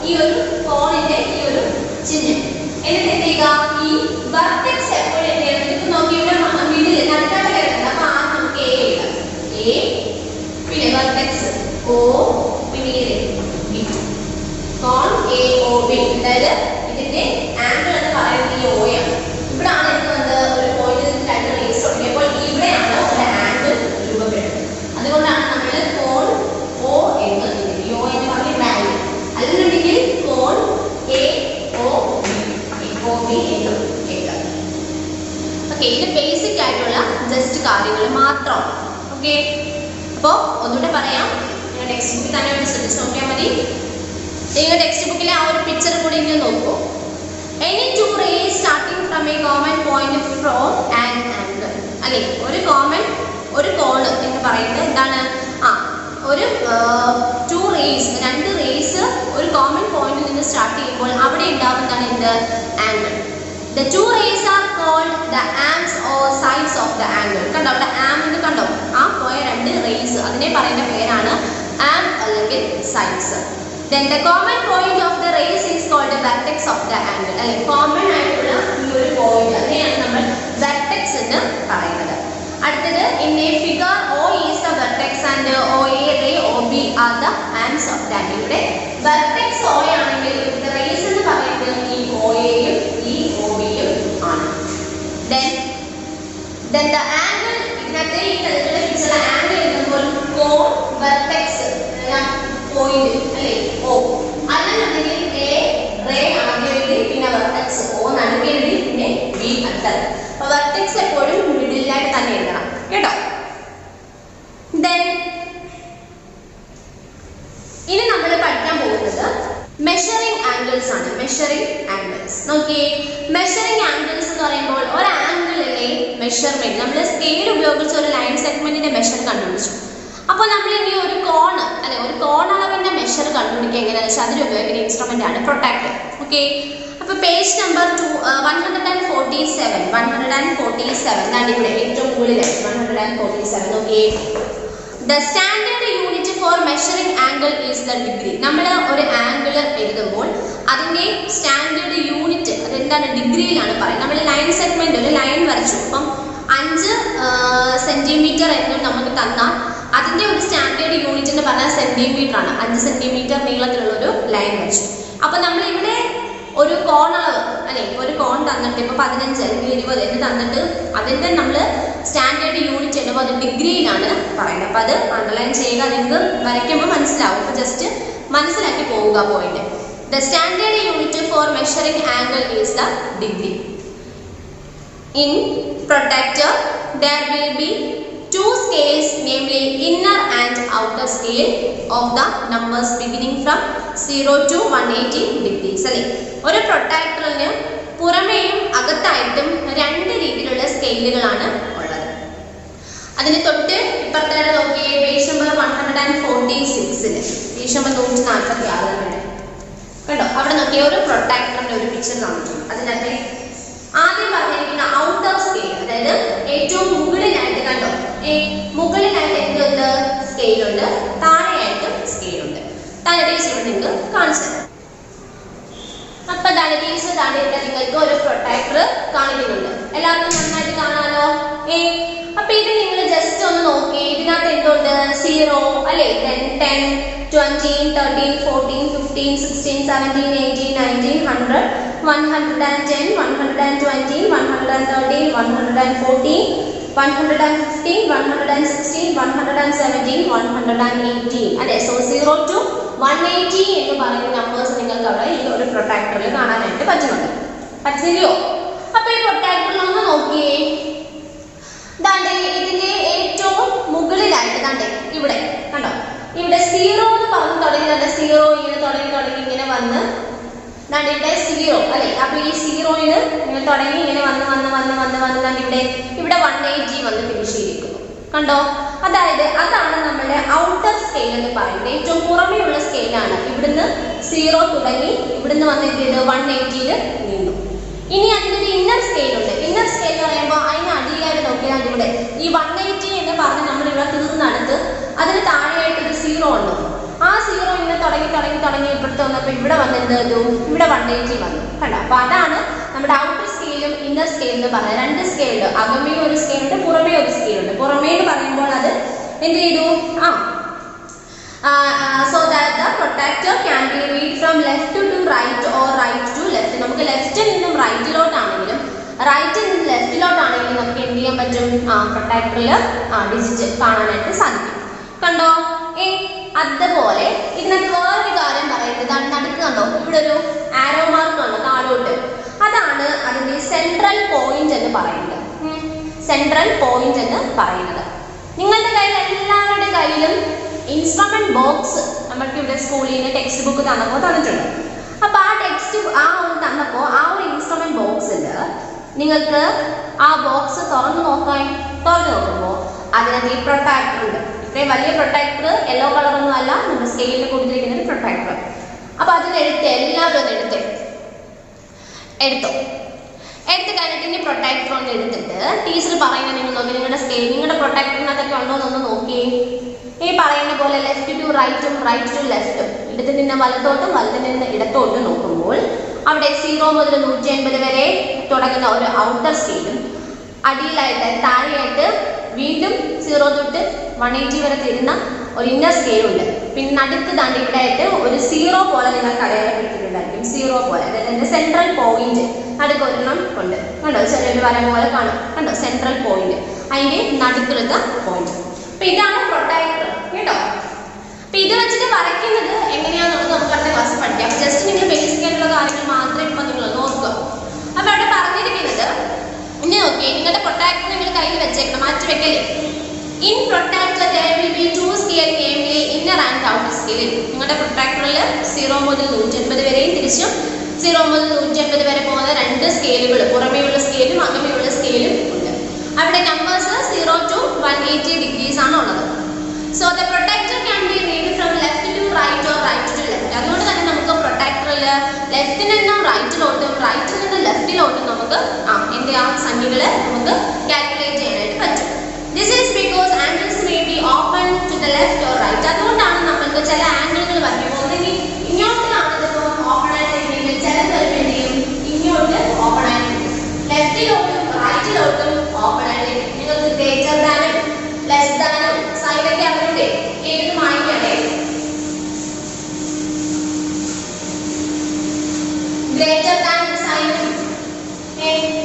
ഈ ഒരു കോണിന്റെ ഈ ഒരു ചിഹ്നം എന്നിട്ട് എന്ത് ചെയ്യുക ഈ വെർട്ടെക്സ് എപ്പോഴും എന്ത് ചെയ്യണം നിങ്ങൾക്ക് നോക്കി ഇവിടെ മിഡിൽ നടുക്കാട്ട് കിടക്കുന്നത്. അപ്പൊ ആ നമുക്ക് A എഴുതാം. A പിന്നെ വെർട്ടെക്സ് O പിന്നെ B കോൺ AOB. അതായത് ഇതിന്റെ ആംഗിൾ എന്ന് പറയുന്നത് ഈ O ആണ്. ഇവിടാണ് എന്ത് വന്നത് ഒരു പോയിന്റിൽ രണ്ട് റേസ് തുടങ്ങിയപ്പോൾ ഇവിടെയാണ് ഒരു ആംഗിൾ രൂപപ്പെടുന്നത്. അതുകൊണ്ടാണ് നമ്മൾ കോൺ O എന്ന് O എന്ന് പറയുന്ന ആംഗിൾ. അല്ലെന്നുണ്ടെങ്കിൽ കോൺ AOB എന്ന് എഴുതാം. ഓക്കെ ഇത് ബേസിക് ആയിട്ടുള്ള ജസ്റ്റ് കാര്യങ്ങൾ മാത്രം. ഓക്കെ അപ്പോൾ ഒന്നുകൂടെ പറയാം. നിങ്ങൾ ടെക്സ്റ്റ് ബുക്കിൽ തന്നെ ഒന്ന് ശ്രദ്ധിച്ച് നോക്കിയാൽ മതി. നിങ്ങൾ ടെക്സ്റ്റ് ബുക്കിലെ ആ ഒരു പിക്ചർ കൂടി ഇങ്ങനെ നോക്കൂ. Any two rays starting from a common point from an angle അല്ലെ ഒരു കോൺ എന്ന് പറയുന്നത് എന്താണ് ഒരു ടു റേസ് രണ്ട് റേസ് ഒരു കോമൺ പോയിന്റിൽ നിന്ന് സ്റ്റാർട്ട് ചെയ്യുമ്പോൾ അവിടെ ഉണ്ടാവുന്നതാണ് എന്ത് angle. The two rays are called the arms or sides of the angle. കണ്ടോ അവിടെ ആം എന്ന് കണ്ടോ ആ പോയ രണ്ട് റേസ് അതിനെ പറയുന്ന പേരാണ് ആം അല്ലെങ്കിൽ sides. Then the common point of the rays is called the vertex of the angle അല്ലെ കോമൺ ആയിട്ടുള്ള ഈ ഒരു പോയിന്റ് അതിനെയാണ് നമ്മൾ വെർട്ടെക്സ് എന്ന് പറയുന്നത്. അടുത്തത് in a figure O is the vertex and OA ray OB are the arms of the angle. ഇവിടെ vertex O ആണെങ്കിൽ the rays എന്ന് പറയുന്നത് ഈ OA യും ഈ OB യും ആണ്. Then the angle ഇതിനകത്ത് ഈ തരത്തിലുള്ള പിക്ചർ ആംഗിൾ എഴുതുമ്പോൾ കോൺ വെർട്ടെക്സ് പോയിന്റ് അല്ലേ O അല്ലെന്നുണ്ടെങ്കിൽ A റേ ആദ്യം എഴുതി പിന്നെ വെർട്ടെക്സ് O നടുക്ക് എഴുതി പിന്നെ B അടുത്തത്. അപ്പൊ വെർട്ടെക്സ് എപ്പോഴും മിഡിലായിട്ട് തന്നെ എഴുതണം കേട്ടോ. Then ഇനി നമ്മൾ പഠിക്കാൻ പോകുന്നത് മെഷറിംഗ് ആംഗിൾസ് ആണ്. മെഷറിംഗ് ആംഗിൾസ് നോക്കിയേ. മെഷറിംഗ് ആംഗിൾസ് എന്ന് പറയുമ്പോൾ ഒരു ആംഗിളിലെ മെഷർമെന്റ് നമ്മൾ സ്കെയിൽ ഉപയോഗിച്ച് ഒരു ലൈൻ സെഗ്മെന്റിന്റെ മെഷർ കണ്ടുപിടിച്ചു. അപ്പോൾ നമ്മൾ ഇനി ഒരു കോൺ അല്ലെ ഒരു കോൺ അളവിന്റെ മെഷർ കണ്ടുപിടിക്കുക എങ്ങനെയാണെന്ന് വെച്ചാൽ അതിന് ഉപയോഗിക്കുന്ന ഇൻസ്ട്രുമെന്റ് ആണ് പ്രൊട്ടക്ടർ. ഓക്കെ അപ്പോൾ പേജ് നമ്പർ 147 ആണ് ഇവിടെ ഏറ്റവും മുകളിൽ 147 നോക്കിയേ. The standard unit for measuring angle is the degree. നമ്മൾ ഒരു ആംഗിൾ എഴുതുമ്പോൾ അതിന്റെ സ്റ്റാൻഡേർഡ് യൂണിറ്റ് അതെന്താണ് ഡിഗ്രിയിലാണ് പറയുന്നത്. നമ്മൾ ലൈൻ സെഗ്മെന്റ് ഒരു ലൈൻ വരച്ചു അപ്പം 5 സെന്റിമീറ്റർ എന്ന് നമുക്ക് തന്നാൽ അതിന്റെ ഒരു സ്റ്റാൻഡേർഡ് യൂണിറ്റ് എന്ന് പറഞ്ഞാൽ സെന്റിമീറ്റർ ആണ്. 5 സെന്റിമീറ്റർ നീളത്തിലുള്ള ഒരു ലൈൻ വരച്ചു. അപ്പൊ നമ്മൾ ഇവിടെ ഒരു കോൺ അളവ് അല്ലെ ഒരു കോൺ തന്നിട്ട് ഇപ്പൊ 15 അല്ലെങ്കിൽ 20 എന്ന് തന്നിട്ട് അതിന്റെ നമ്മൾ സ്റ്റാൻഡേർഡ് യൂണിറ്റ് എഴുതുമ്പോൾ അത് ഡിഗ്രിയിലാണ് പറയുന്നത്. അപ്പൊ അത് അണ്ടർലൈൻ ചെയ്യുക. നിങ്ങൾക്ക് വരയ്ക്കുമ്പോൾ മനസ്സിലാവും. അപ്പൊ ജസ്റ്റ് മനസ്സിലാക്കി പോവുക point. The standard unit for measuring angle is the degree. In protractor there will be two scales, namely inner and outer scale of the numbers beginning from 0 to 180 degrees. അല്ലേ ഒരു പ്രൊട്ടാക്ടറിന് പുറമേയും അകത്തായിട്ടും രണ്ട് രീതിയിലുള്ള സ്കെയിലുകളാണ് ഉള്ളത്. അതിന് തൊട്ട് ഇപ്പുറത്തെ നോക്കിയേ പേജ് നമ്പർ 146 പേജ് നമ്പർ 146 കണ്ടോ അവിടെ നോക്കിയ ഒരു പ്രൊട്ടാക്ടറിന്റെ ഒരു പിക്ചർ കാണിച്ചു. അതിനകത്ത് ആദ്യം പറഞ്ഞിരിക്കുന്ന ഔട്ടർ സ്കെയിൽ സ്കെയിലുണ്ട്, താഴെയായിട്ടും സ്കെയിലുണ്ട്. താഴെ ടീച്ചർ നിങ്ങൾക്ക് കാണിച്ചു തരാം. അപ്പൊ ടീച്ചർ ഇവിടെ നിങ്ങൾക്ക് ഒരു പ്രൊട്ടക്ടർ കാണിക്കുന്നുണ്ട്. എല്ലാവർക്കും നന്നായിട്ട് കാണാലോ. അപ്പൊ ഇത് നിങ്ങൾ ജസ്റ്റ് ഒന്ന് നോക്കി. ഇതിനകത്ത് എന്തുണ്ട്? 0 അല്ലെ, 10, 20, 13, 14, 15, 16, 17, 18, 19, 100, 110, 120, 130, 140, 150, 160, 170, 180 അല്ലെ. സോ 0 to 180 എന്ന് പറയുന്ന നമ്പേഴ്സ് നിങ്ങൾക്ക് അവിടെ ഈ ഒരു പ്രൊട്ടക്ടറിൽ കാണാനായിട്ട് പറ്റുന്നുണ്ട്. പറ്റില്ലയോ? അപ്പൊ ഈ പ്രൊട്ടക്ടറിൽ ഒന്ന് നോക്കിയേ. ദാണ്ടെ ഇതിന്റെ ഏറ്റവും മുകളിലായിട്ട് ദാണ്ടെ ഇവിടെ കണ്ടോ, ഇവിടെ 0 എന്ന് പറഞ്ഞു തുടങ്ങി. 0 ഇങ്ങനെ തുടങ്ങി ഇങ്ങനെ വന്ന് ദാണ്ടെ ഇവിടെ 0 അല്ലെ. അപ്പൊ ഈ 0-ന് ഇങ്ങനെ തുടങ്ങി ഇങ്ങനെ വന്ന് ദാണ്ടെ ഇവിടെ 180 വന്ന് ഫിനിഷ് ചെയ്തിരിക്കുന്നു. കണ്ടോ? അതായത് അതാണ് നമ്മുടെ ഔട്ടർ സ്കെയിൽ എന്ന് പറയുന്നത്. ഏറ്റവും പുറമേയുള്ള സ്കെയിലാണ്. ഇവിടുന്ന് 0 തുടങ്ങി ഇവിടുന്ന് വന്ന് എന്ത് ചെയ്ത് 180-ൽ നീങ്ങും. ഇനി അതിനൊരു ഇന്നർ സ്കെയിൽ ഉണ്ട്. ഇന്നർ സ്കെയിൽ എന്ന് പറയുമ്പോൾ അതിന് അടിയിലായിട്ട് നോക്കിയാൽ ഇവിടെ ഈ 180 എന്ന് പറഞ്ഞ് നമ്മൾ ഇവിടെ തീർന്നടുത്ത് അതിന് താഴെയായിട്ടൊരു 0 ഉണ്ട്. ആ 0 ഇങ്ങനെ തുടങ്ങി ഇവിടുത്തെ വന്നപ്പോൾ ഇവിടെ വന്നിട്ട് ഇവിടെ 180 വന്നു. കണ്ടോ? അപ്പൊ അതാണ് നമ്മുടെ ഔട്ടർ സ്കെയിലും ഇന്നർ സ്കെയിൽ എന്ന് പറയുന്നത്. രണ്ട് സ്കെയിലുണ്ട്. അകമേ ഒരു സ്കെയിലുണ്ട്, പുറമേ ഒരു സ്കെയിലുണ്ട്. പുറമേ എന്ന് പറയുമ്പോൾ അത് എന്ത് ചെയ്തു? So that the protector can be read from left to right or right to left. നമുക്ക് ലെഫ്റ്റിൽ നിന്നും റൈറ്റിലോട്ടാണെങ്കിലും റൈറ്റിൽ നിന്നും ലെഫ്റ്റിലോട്ടാണെങ്കിലും നമുക്ക് എന്ത് ചെയ്യാൻ പറ്റും? പ്രൊട്ടക്ടറിൽ ഡിജിറ്റ് കാണാനായിട്ട് സാധിക്കും. കണ്ടോ? അതുപോലെ ഇതിനകത്ത് വേറൊരു കാര്യം പറയുന്നത് നടുക്ക് കണ്ടോ, ഇവിടെ ഒരു ആരോ മാർക്ക് ഉണ്ട് താഴോട്ട്. അതാണ് അതിന്റെ സെൻട്രൽ പോയിന്റ് എന്ന് പറയുന്നത്. സെൻട്രൽ പോയിന്റ് എന്ന് പറയുന്നത്. നിങ്ങളുടെ കയ്യിൽ എല്ലാവരുടെ കയ്യിലും ഇൻസ്ട്രുമെന്റ് ബോക്സ് നമുക്ക് ഇവിടെ സ്കൂളിൽ നിന്ന് ടെക്സ്റ്റ് ബുക്ക് തന്നിട്ടുണ്ട്. അപ്പൊ ആ തന്നപ്പോ ആ ഒരു ഇൻസ്ട്രുമെന്റ് ബോക്സിൽ നിങ്ങൾക്ക് ആ ബോക്സ് തുറന്നു നോക്കുമ്പോൾ അതിനകത്ത് ഈ പ്രൊട്ടക്ടർ ഉണ്ട്. ഇത്രയും വലിയ പ്രൊട്ടക്ടർ, യെല്ലോ കളറൊന്നും അല്ല, നമ്മുടെ സ്കെയിലിൽ കൊടുത്തിരിക്കുന്ന ഒരു പ്രൊട്ടക്ടർ. അപ്പൊ അതിനെടുത്ത് എല്ലാവരും ഒന്ന് എടുത്തു കഴിഞ്ഞിട്ട് ഇനി പ്രൊട്ടക്ടർ ഒന്ന് എടുത്തിട്ട് ടീച്ചർ പറയുന്നത് നിങ്ങൾ നോക്കി. നിങ്ങളുടെ പ്രൊട്ടക്ടറിനകത്തൊക്കെ ഉണ്ടോ എന്നൊന്ന് നോക്കിയേ. ഈ പറയുന്ന പോലെ ലെഫ്റ്റ് ടു റൈറ്റും റൈറ്റ് ടു ലെഫ്റ്റും, ഇടത്തിൽ നിന്ന് വലത്തോട്ടും വലത്തിൽ നിന്ന് ഇടത്തോട്ടും നോക്കുമ്പോൾ അവിടെ 0 മുതൽ 180 വരെ തുടങ്ങുന്ന ഒരു ഔട്ടർ സ്കെയിലും അടിയിലായിട്ട് താഴെയായിട്ട് വീണ്ടും 0 തൊട്ട് 180 വരെ തരുന്ന ഒരു ഇന്നർ സ്കെയിലുണ്ട്. പിന്നെ നടുക്ക് താണ്ടി ഇവിടെ ആയിട്ട് ഒരു 0 പോലെ നിങ്ങൾക്ക് അടയാളപ്പെടുത്തിയിട്ടുണ്ടായിരിക്കും. 0 പോലെ, അതായത് സെൻട്രൽ പോയിന്റ് നടുക്ക് ഒരെണ്ണം ഉണ്ട്. കണ്ടോ? ചെറിയൊരു വര പോലെ കാണും. കണ്ടോ? സെൻട്രൽ പോയിന്റ്, അതിന്റെ നടുക്കുള്ള പോയിന്റ്. അപ്പൊ ഇതാണ് പ്രൊട്ടക്ടർ കേട്ടോ. അപ്പൊ ഇത് വെച്ചിട്ട് വരയ്ക്കുന്നത് എങ്ങനെയാണെന്നുള്ളത് നമുക്ക് അടുത്ത ക്ലാസ്സിൽ പഠിക്കാം. ജസ്റ്റ് നിങ്ങൾ ബേസിക് ആയിട്ടുള്ള കാര്യങ്ങൾ മാത്രമേ ഇപ്പൊ നിങ്ങൾ നോക്കുക. അപ്പൊ അവിടെ പറഞ്ഞിരിക്കുന്നത് ഇനി നോക്കിയേ. നിങ്ങളുടെ പ്രൊട്ടക്ടർ നിങ്ങൾ കയ്യിൽ വെച്ചേക്കണം, മാറ്റി വെക്കല്ലേ. In protractor there will be two scale, namely inner and outer scale. നിങ്ങളുടെ പ്രൊട്ടക്ടറിൽ 0 മുതൽ 180 വരെയും തിരിച്ചും 0 മുതൽ 180 വരെ പോകുന്ന രണ്ട് സ്കെയിലുകൾ, പുറമേയുള്ള സ്കെയിലും അകമേയുള്ള സ്കെയിലും ഉണ്ട്. അവിടെ നമ്പേഴ്സ് 0 to 180 ഡിഗ്രീസ് ആണ് ഉള്ളത്. So the protractor can be read from left to right or right to left. അതുകൊണ്ട് തന്നെ നമുക്ക് പ്രൊട്ടക്ടറിൽ ലെഫ്റ്റിൽ നിന്നും റൈറ്റിലോട്ടും റൈറ്റിൽ നിന്നും ലെഫ്റ്റിലോട്ടും നമുക്ക് സംഖ്യകൾ നമുക്ക് കാൽക്കുലേറ്റ് ചെയ്യാനായിട്ട് പറ്റും. This is because angles may be open to the left or right. അതുകൊണ്ടാണ് നമുക്ക് ചില ആംഗിളുകൾ വരുമ്പോൾ ഒന്നെങ്കിൽ ഇങ്ങോട്ടാണ് ഇതിപ്പോൾ ഓപ്പൺ ആയിട്ടിരിക്കുന്നത്, ചിലത് വരുമ്പോഴേക്കും ഇങ്ങോട്ട് ഓപ്പൺ ആയിട്ടിരിക്കും, ലെഫ്റ്റിലോട്ടും റൈറ്റിലോട്ടും ഓപ്പൺ ആയിട്ടിരിക്കും. നിങ്ങൾക്ക് ഗ്രേറ്റർ ദാനും ലെസ് ദാനും സൈഡൊക്കെ അവരുടെ ഏത് മായ്ക്കട്ടെ. ഗ്രേറ്റർ ദാൻ സൈനും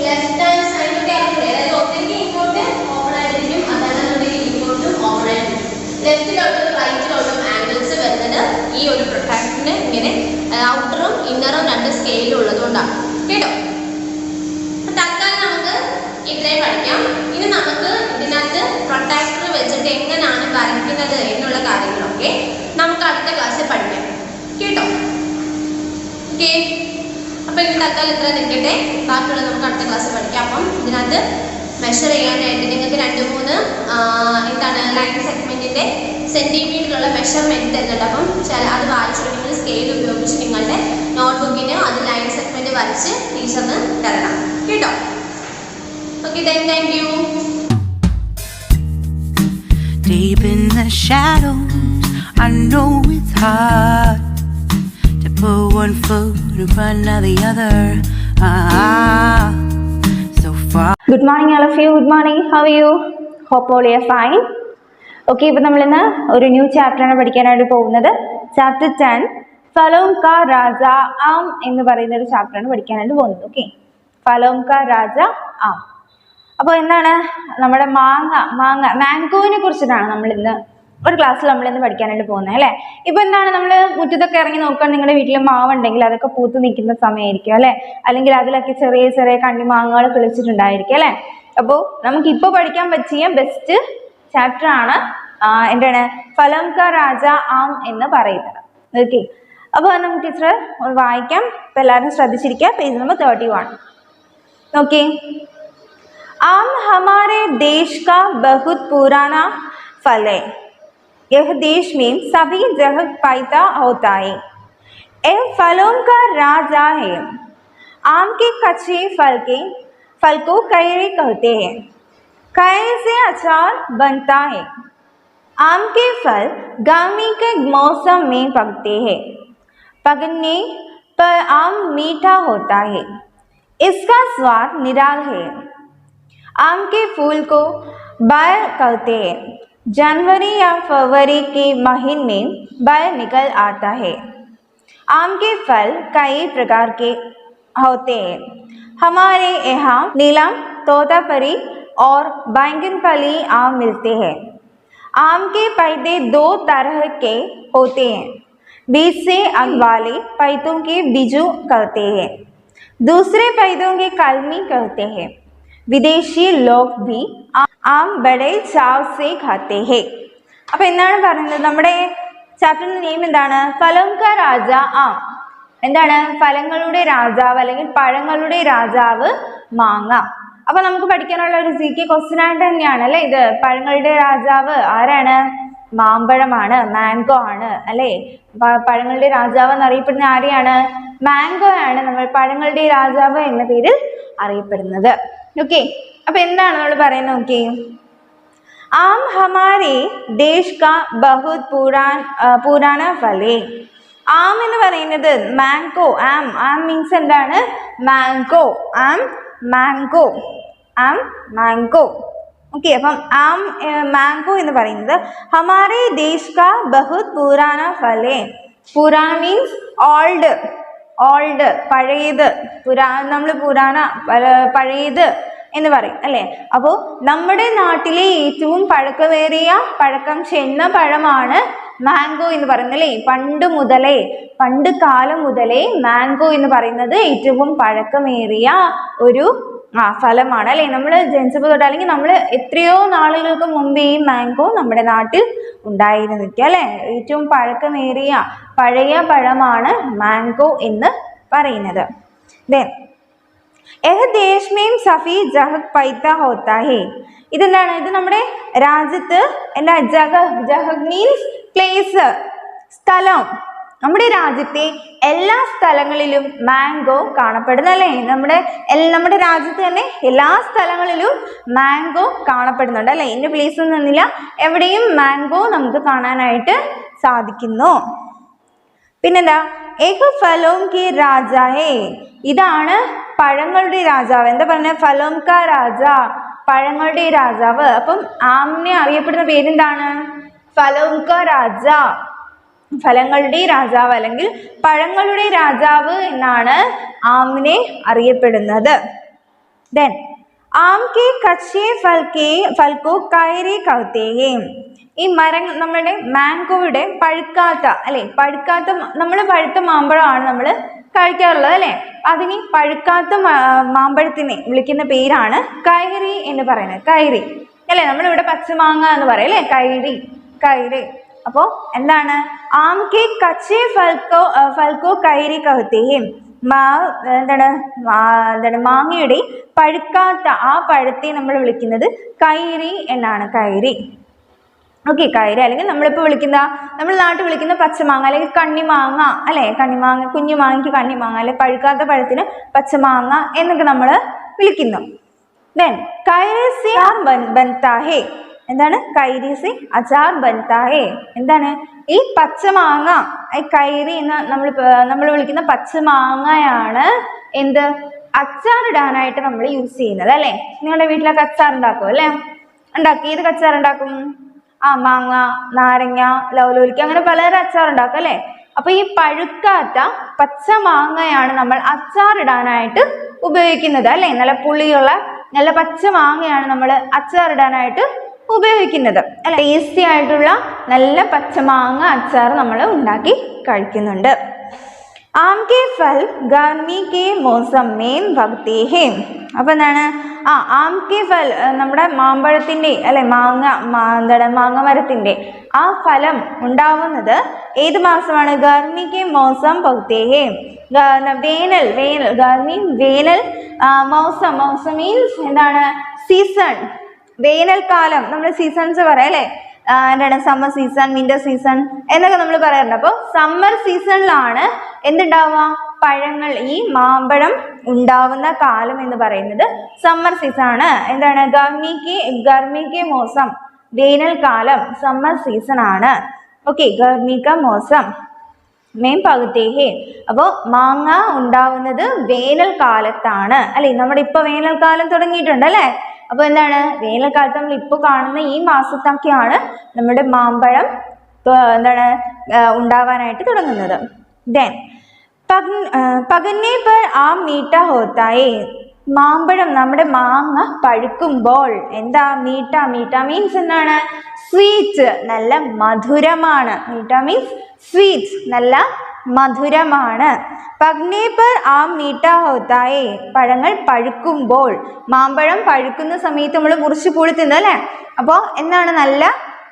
ലെഫ്റ്റ് ദാൻ സൈനൊക്കെ അവരുടെ, അതായത് ഒന്നെങ്കിൽ ഇങ്ങോട്ട് ഓപ്പൺ ആയിട്ടിരിക്കും, അതല്ലെന്നുണ്ടെങ്കിൽ ഇങ്ങോട്ടും ഓപ്പൺ ആയിട്ടിരിക്കും. ലെഫ്റ്റിലോട്ടും റൈറ്റിലോട്ടും ആംഗിൾസ് വരുന്നത് ഈ ഒരു പ്രൊട്ടക്ടറിന് ഇങ്ങനെ ഔട്ടറും ഇന്നറും രണ്ട് സ്കെയിലും ഉള്ളതുകൊണ്ടാണ് കേട്ടോ. തൽക്കാലം നമുക്ക് ഇത്രയും പഠിക്കാം. ഇനി നമുക്ക് ഇതിനകത്ത് പ്രൊട്ടക്ടർ വെച്ചിട്ട് എങ്ങനെയാണ് വരയ്ക്കുന്നത് എന്നുള്ള കാര്യങ്ങളൊക്കെ നമുക്ക് അടുത്ത ക്ലാസ്സിൽ പഠിക്കാം കേട്ടോ. ഓക്കെ, അപ്പൊ ഇനി തൽക്കാലം ഇത്ര നിൽക്കട്ടെ, ബാക്കിയുള്ളത് നമുക്ക് അടുത്ത ക്ലാസ്സിൽ പഠിക്കാം. അപ്പം ഇതിനകത്ത് മെഷർ ചെയ്യാനായിട്ട് നിങ്ങൾക്ക് 2-3 ലൈൻ സെഗ്മെന്റിന്റെ സെന്റിമീറ്ററിലുള്ള മെഷർമെന്റ് തരുന്നുണ്ട്. അപ്പം അത് വായിച്ചിട്ട് നിങ്ങൾ സ്കെയിൽ ഉപയോഗിച്ച് നിങ്ങളുടെ നോട്ട്ബുക്കിന് അത് ലൈൻ സെഗ്മെന്റ് വരച്ച് ടീച്ചറിന് തരണം കേട്ടോ. Okay, thank you. deep in the shadows. I know it's hard to put one foot in front of the other. So far. Good morning all of you. Good morning. How are you? Hope all you are fine. Okay, ഇപ്പോൾ നമ്മൾ ഇന്ന് ഒരു ന്യൂ ചാപ്റ്ററാണ് പഠിക്കാനായിട്ട് പോകുന്നത്. ചാപ്റ്റർ 10 ഫലോം കാ രാജ ആം എന്ന് പറയുന്ന ഒരു ചാപ്റ്ററാണ് പഠിക്കാനായിട്ട് പോകുന്നത്. ഓക്കെ, ഫലോം കാ രാജ ആം. അപ്പോൾ എന്താണ് നമ്മുടെ മാംഗോവിനെ കുറിച്ചിട്ടാണ് നമ്മൾ ഇന്ന് ഒരു ക്ലാസ്സിൽ നമ്മൾ ഇന്ന് പഠിക്കാനായിട്ട് പോകുന്നത് അല്ലേ. ഇപ്പൊ എന്താണ് നമ്മൾ മുറ്റത്തൊക്കെ ഇറങ്ങി നോക്കാൻ നിങ്ങളുടെ വീട്ടിൽ മാവുണ്ടെങ്കിൽ അതൊക്കെ പൂത്ത് നിൽക്കുന്ന സമയമായിരിക്കും അല്ലെ, അല്ലെങ്കിൽ അതിലൊക്കെ ചെറിയ ചെറിയ കണ്ണിമാങ്ങകൾ കിളിച്ചിട്ടുണ്ടായിരിക്കും അല്ലെ. അപ്പോൾ നമുക്ക് ഇപ്പൊ പഠിക്കാൻ പറ്റിയ ബെസ്റ്റ് ചാപ്റ്റർ ആണ് എന്താണ് ഫലോം കാ രാജ ആം എന്ന് പറയുന്നത്. ഓക്കെ, അപ്പോൾ നമുക്ക് ടീച്ചർ വായിക്കാം. ഇപ്പൊ എല്ലാവരും ശ്രദ്ധിച്ചിരിക്കുക. പേജ് നമ്പർ 31 നോക്കി. आम हमारे देश का बहुत पुराना फल है. यह देश में सभी जगह पैदा होता है. यह फलों का राजा है. आम के कच्चे फल को कैरी कहते हैं. कैरी से अचार बनता है. आम के फल गर्मी के मौसम में पकते हैं. पकने पर आम मीठा होता है. इसका स्वाद निराला है. आम के फूल को बैर कहते हैं. जनवरी या फरवरी के महीने में बैर निकल आता है. आम के फल कई प्रकार के होते हैं. हमारे यहाँ नीलम, तोतापरी और बैंगनपल्ली आम मिलते हैं. आम के पौधे 2 तरह के होते हैं. बीज से अग वाले पौधों के बीजू कहते हैं. दूसरे पौधों के कलमी कहते हैं. വിദേശി ലോഗ് ഭി ആം ബഡേ ചാവ് സേ ഖാത്തെ ഹേ. അപ്പൊ എന്താണ് പറയുന്നത്, നമ്മുടെ ചാപ്റ്ററിന്റെ നെയിം എന്താണ്? ഫലോം കാ രാജ ആം. എന്താണ്? ഫലങ്ങളുടെ രാജാവ് അല്ലെങ്കിൽ പഴങ്ങളുടെ രാജാവ് മാങ്ങ. അപ്പൊ നമുക്ക് പഠിക്കാനുള്ള ഒരു GK ക്വസ്റ്റ്യൻ ആയിട്ട് തന്നെയാണ് അല്ലെ ഇത്. പഴങ്ങളുടെ രാജാവ് ആരാണ്? മാമ്പഴമാണ്, മാംഗോ ആണ് അല്ലെ. പഴങ്ങളുടെ രാജാവ് എന്നറിയപ്പെടുന്ന ആരെയാണ്? മാംഗോ ആണ് നമ്മൾ പഴങ്ങളുടെ രാജാവ് എന്ന പേരിൽ അറിയപ്പെടുന്നത്. ഓക്കെ, അപ്പൊ എന്താണ് നമ്മൾ പറയുന്നത് നോക്കി. ആം ഹമാരെ ദേശ് കാ ബഹുത് പുരാന ഫലേ. ആം എന്ന് പറയുന്നത് മാംഗോ. ആം മീൻസ് എന്താണ്? മാംഗോ. ആം മാംഗോ. ഓക്കെ, അപ്പം ആം മാംഗോ എന്ന് പറയുന്നത് ഹമാരെ ദേശ് കാ ബഹുത് പുരാന ഫലേ. പുരാന മീൻസ് ഓൾഡ് പഴയത്. നമ്മൾ പഴയത് എന്ന് പറയും അല്ലെ. അപ്പോൾ നമ്മുടെ നാട്ടിലെ ഏറ്റവും പഴക്കം ചെന്ന പഴമാണ് മാംഗോ എന്ന് പറയുന്നത് അല്ലേ. പണ്ട് കാലം മുതലേ മാംഗോ എന്ന് പറയുന്നത് ഏറ്റവും പഴക്കമേറിയ ഒരു ഫലമാണ് അല്ലെ. നമ്മൾ ജനിച്ചപ്പോൾ തൊട്ട് അല്ലെങ്കിൽ നമ്മൾ എത്രയോ നാളുകൾക്ക് മുമ്പേ ഈ മാംഗോ നമ്മുടെ നാട്ടിൽ ഉണ്ടായിരുന്നിരിക്കുക അല്ലെ. ഏറ്റവും പഴക്കമേറിയ പഴയ പഴമാണ് മാംഗോ എന്ന് പറയുന്നത്. ഇതെന്താണ്? ഇത് നമ്മുടെ രാജ്യത്ത് എന്താ? ജഹഗ് മീൻസ് പ്ലേസ്, സ്ഥലം. നമ്മുടെ രാജ്യത്തെ എല്ലാ സ്ഥലങ്ങളിലും മാംഗോ കാണപ്പെടുന്നല്ലേ. നമ്മുടെ രാജ്യത്ത് തന്നെ എല്ലാ സ്ഥലങ്ങളിലും മാംഗോ കാണപ്പെടുന്നുണ്ട് അല്ലെ. ഇന്ന പ്ലേസ് ഒന്നുമില്ല, എവിടെയും മാംഗോ നമുക്ക് കാണാനായിട്ട് സാധിക്കുന്നു. പിന്നെന്താ? ഏക് ഫലോം കി രാജ ഹേ. ഇതാണ് പഴങ്ങളുടെ രാജാവ്. എന്താ പറഞ്ഞ? ഫലോം കാ രാജ, പഴങ്ങളുടെ രാജാവ്. അപ്പം ആമിനെ അറിയപ്പെടുന്ന പേരെന്താണ്? ഫലോം കാ രാജ, ഫലങ്ങളുടെ രാജാവ് അല്ലെങ്കിൽ പഴങ്ങളുടെ രാജാവ് എന്നാണ് ആമിനെ അറിയപ്പെടുന്നത്. ദെൻ ആം കെ കച്ചേ ഫൽ കോ കൈരി कहते हैं. ഈ നമ്മുടെ മാംഗോയുടെ പഴുക്കാത്ത നമ്മൾ പഴുത്ത മാമ്പഴമാണ് നമ്മൾ കഴിക്കാറുള്ളത് അല്ലെ. അതിന് പഴുക്കാത്ത മാമ്പഴത്തിനെ വിളിക്കുന്ന പേരാണ് കൈരി എന്ന് പറയുന്നത്. കൈരി അല്ലെ. നമ്മളിവിടെ പച്ചമാങ്ങ എന്ന് പറയും അല്ലെ. കൈരി. അപ്പോ എന്താണ്? ആം കെ കച്ചേ ഫൽക്കോ കൈരി कहते हैं. എന്താണ്? മാങ്ങയുടെ പഴുക്കാത്ത ആ പഴത്തെ നമ്മൾ വിളിക്കുന്നത് കൈരി എന്നാണ്. കൈരി. ഓക്കെ, കൈരി അല്ലെങ്കിൽ നമ്മളിപ്പോൾ നമ്മൾ നാട്ടിൽ വിളിക്കുന്ന പച്ചമാങ്ങ അല്ലെങ്കിൽ കണ്ണിമാങ്ങ അല്ലെ. കണ്ണിമാങ്ങ, കുഞ്ഞു മാങ്ങയ്ക്ക് കണ്ണിമാങ്ങ അല്ലെ. പഴുക്കാത്ത പഴത്തിന് പച്ചമാങ്ങ എന്നൊക്കെ നമ്മൾ വിളിക്കുന്നു. ദെൻ കൈരി സേ ആം ബൻതാ ഹേ. എന്താണ് കൈരി സെ അച്ചാർ ബൻതാ ഹേ. എന്താണ് ഈ പച്ചമാങ്ങ, ഈ കൈരി എന്ന് നമ്മൾ വിളിക്കുന്ന പച്ചമാങ്ങയാണ് എന്ത് അച്ചാറിടാനായിട്ട് നമ്മൾ യൂസ് ചെയ്യുന്നത് അല്ലേ. നിങ്ങളുടെ വീട്ടിലൊക്കെ അച്ചാർ ഉണ്ടാക്കും അല്ലേ? ഉണ്ടാക്കി. ഏത് അച്ചാർ ഉണ്ടാക്കും? മാങ്ങ, നാരങ്ങ, ലവലോലിക്ക, അങ്ങനെ പലതരം അച്ചാർ ഉണ്ടാക്കും അല്ലേ. അപ്പൊ ഈ പഴുക്കാത്ത പച്ച മാങ്ങയാണ് നമ്മൾ അച്ചാറിടാനായിട്ട് ഉപയോഗിക്കുന്നത് അല്ലേ. നല്ല പുളിയുള്ള നല്ല പച്ച മാങ്ങയാണ് നമ്മൾ അച്ചാറിടാനായിട്ട് ഉപയോഗിക്കുന്നത് അല്ലെ. ടേസ്റ്റി ആയിട്ടുള്ള നല്ല പച്ചമാങ്ങ അച്ചാർ നമ്മൾ ഉണ്ടാക്കി കഴിക്കുന്നുണ്ട്. ആം കെ ഫൽ ഗർമി കെ മൗസം മേം ഭക്തി ഹേ. അപ്പൊ എന്താണ് ആം കെ ഫൽ നമ്മുടെ മാമ്പഴത്തിന്റെ അല്ലെ മാങ്ങ മരത്തിന്റെ ആ ഫലം ഉണ്ടാവുന്നത് ഏത് മാസമാണ്? ഗർമി കെ മൗസം ഭക്തി ഹേ. വേനൽ വേനൽ ഗർമി വേനൽ മൗസം മീൻസ് എന്താണ്? സീസൺ, വേനൽക്കാലം. നമ്മൾ സീസൺസ് പറയാം അല്ലെ. എന്താണ്? സമ്മർ സീസൺ, വിന്റർ സീസൺ എന്നൊക്കെ നമ്മൾ പറയാറുണ്ട്. അപ്പോൾ സമ്മർ സീസണിലാണ് എന്തുണ്ടാവുക? പഴങ്ങൾ, ഈ മാമ്പഴം ഉണ്ടാവുന്ന കാലം എന്ന് പറയുന്നത് സമ്മർ സീസൺ ആണ്. എന്താണ്? ഗർമിക്ക് മോസം, വേനൽക്കാലം, സമ്മർ സീസൺ ആണ്. ഓക്കെ, ഗർമിക മോസം മെയിൻ പകുത്തേഹേ. അപ്പോൾ മാങ്ങ ഉണ്ടാവുന്നത് വേനൽക്കാലത്താണ് അല്ലെ. നമ്മുടെ ഇപ്പൊ വേനൽക്കാലം തുടങ്ങിയിട്ടുണ്ട് അല്ലെ. അപ്പൊ എന്താണ്? വേനൽക്കാലത്ത് നമ്മൾ ഇപ്പൊ കാണുന്ന ഈ മാസത്തൊക്കെയാണ് നമ്മുടെ മാമ്പഴം എന്താണ് ഉണ്ടാവാനായിട്ട് തുടങ്ങുന്നത്. ദെൻ പകന്നെ പർ ആം മീഠ ഹോത്തായേ. മാമ്പഴം, നമ്മുടെ മാങ്ങ പഴുക്കുമ്പോൾ എന്താ? മീഠ മീൻസ് എന്താണ്? സ്വീറ്റ്, നല്ല മധുരമാണ്. മീഠ മീൻസ് സ്വീറ്റ്, നല്ല മധുരമാണ്. പഗ്നെ പർ ആം മീഠ ഹോത്തായേ. പഴങ്ങൾ പഴുക്കുമ്പോൾ, മാമ്പഴം പഴുക്കുന്ന സമയത്ത് നമ്മൾ മുറിച്ച് പൂളി തിന്നു അല്ലേ. അപ്പോൾ എന്താണ്? നല്ല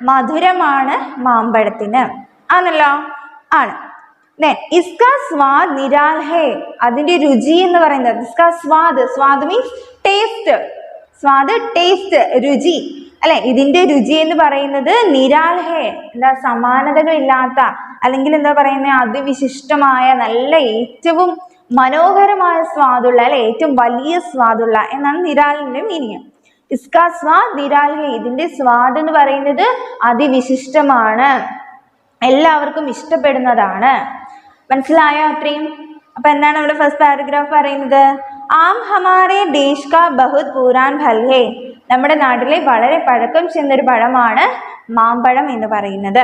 മധുരമാണ് മാമ്പഴത്തിന് ആണല്ലോ. ആണ്. ഇസ്കാ സ്വാദ് നിരാൽ ഹേ. അതിന്റെ രുചി എന്ന് പറയുന്നത് ഇസ്കാ സ്വാദ് മീൻസ് ടേസ്റ്റ്. സ്വാദ് ടേസ്റ്റ്, രുചി അല്ലെ. ഇതിന്റെ രുചി എന്ന് പറയുന്നത് നിരാൽ ഹേ, എന്താ സമാനതകളില്ലാത്ത അല്ലെങ്കിൽ എന്താ പറയുന്നത് അതിവിശിഷ്ടമായ നല്ല ഏറ്റവും മനോഹരമായ സ്വാദുള്ള അല്ലെ, ഏറ്റവും വലിയ സ്വാദുള്ള എന്നാണ് നിരാലിന്റെ മീനിങ്. ഇസ്കാ സ്വാദ് നിരാൽ ഹേ. ഇതിന്റെ സ്വാദ് എന്ന് പറയുന്നത് അതിവിശിഷ്ടമാണ്, എല്ലാവർക്കും ഇഷ്ടപ്പെടുന്നതാണ്. മനസ്സിലായോ അത്രയും? അപ്പൊ എന്താണ് നമ്മുടെ ഫസ്റ്റ് പാരഗ്രാഫ് പറയുന്നത്? ആം ഹമാരെ ദേശ് കാ ബഹുത് പുരാൻ ഫൽ ഹേ. നമ്മുടെ നാട്ടിലെ വളരെ പഴക്കം ചെന്നൊരു പഴമാണ് മാമ്പഴം എന്ന് പറയുന്നത്.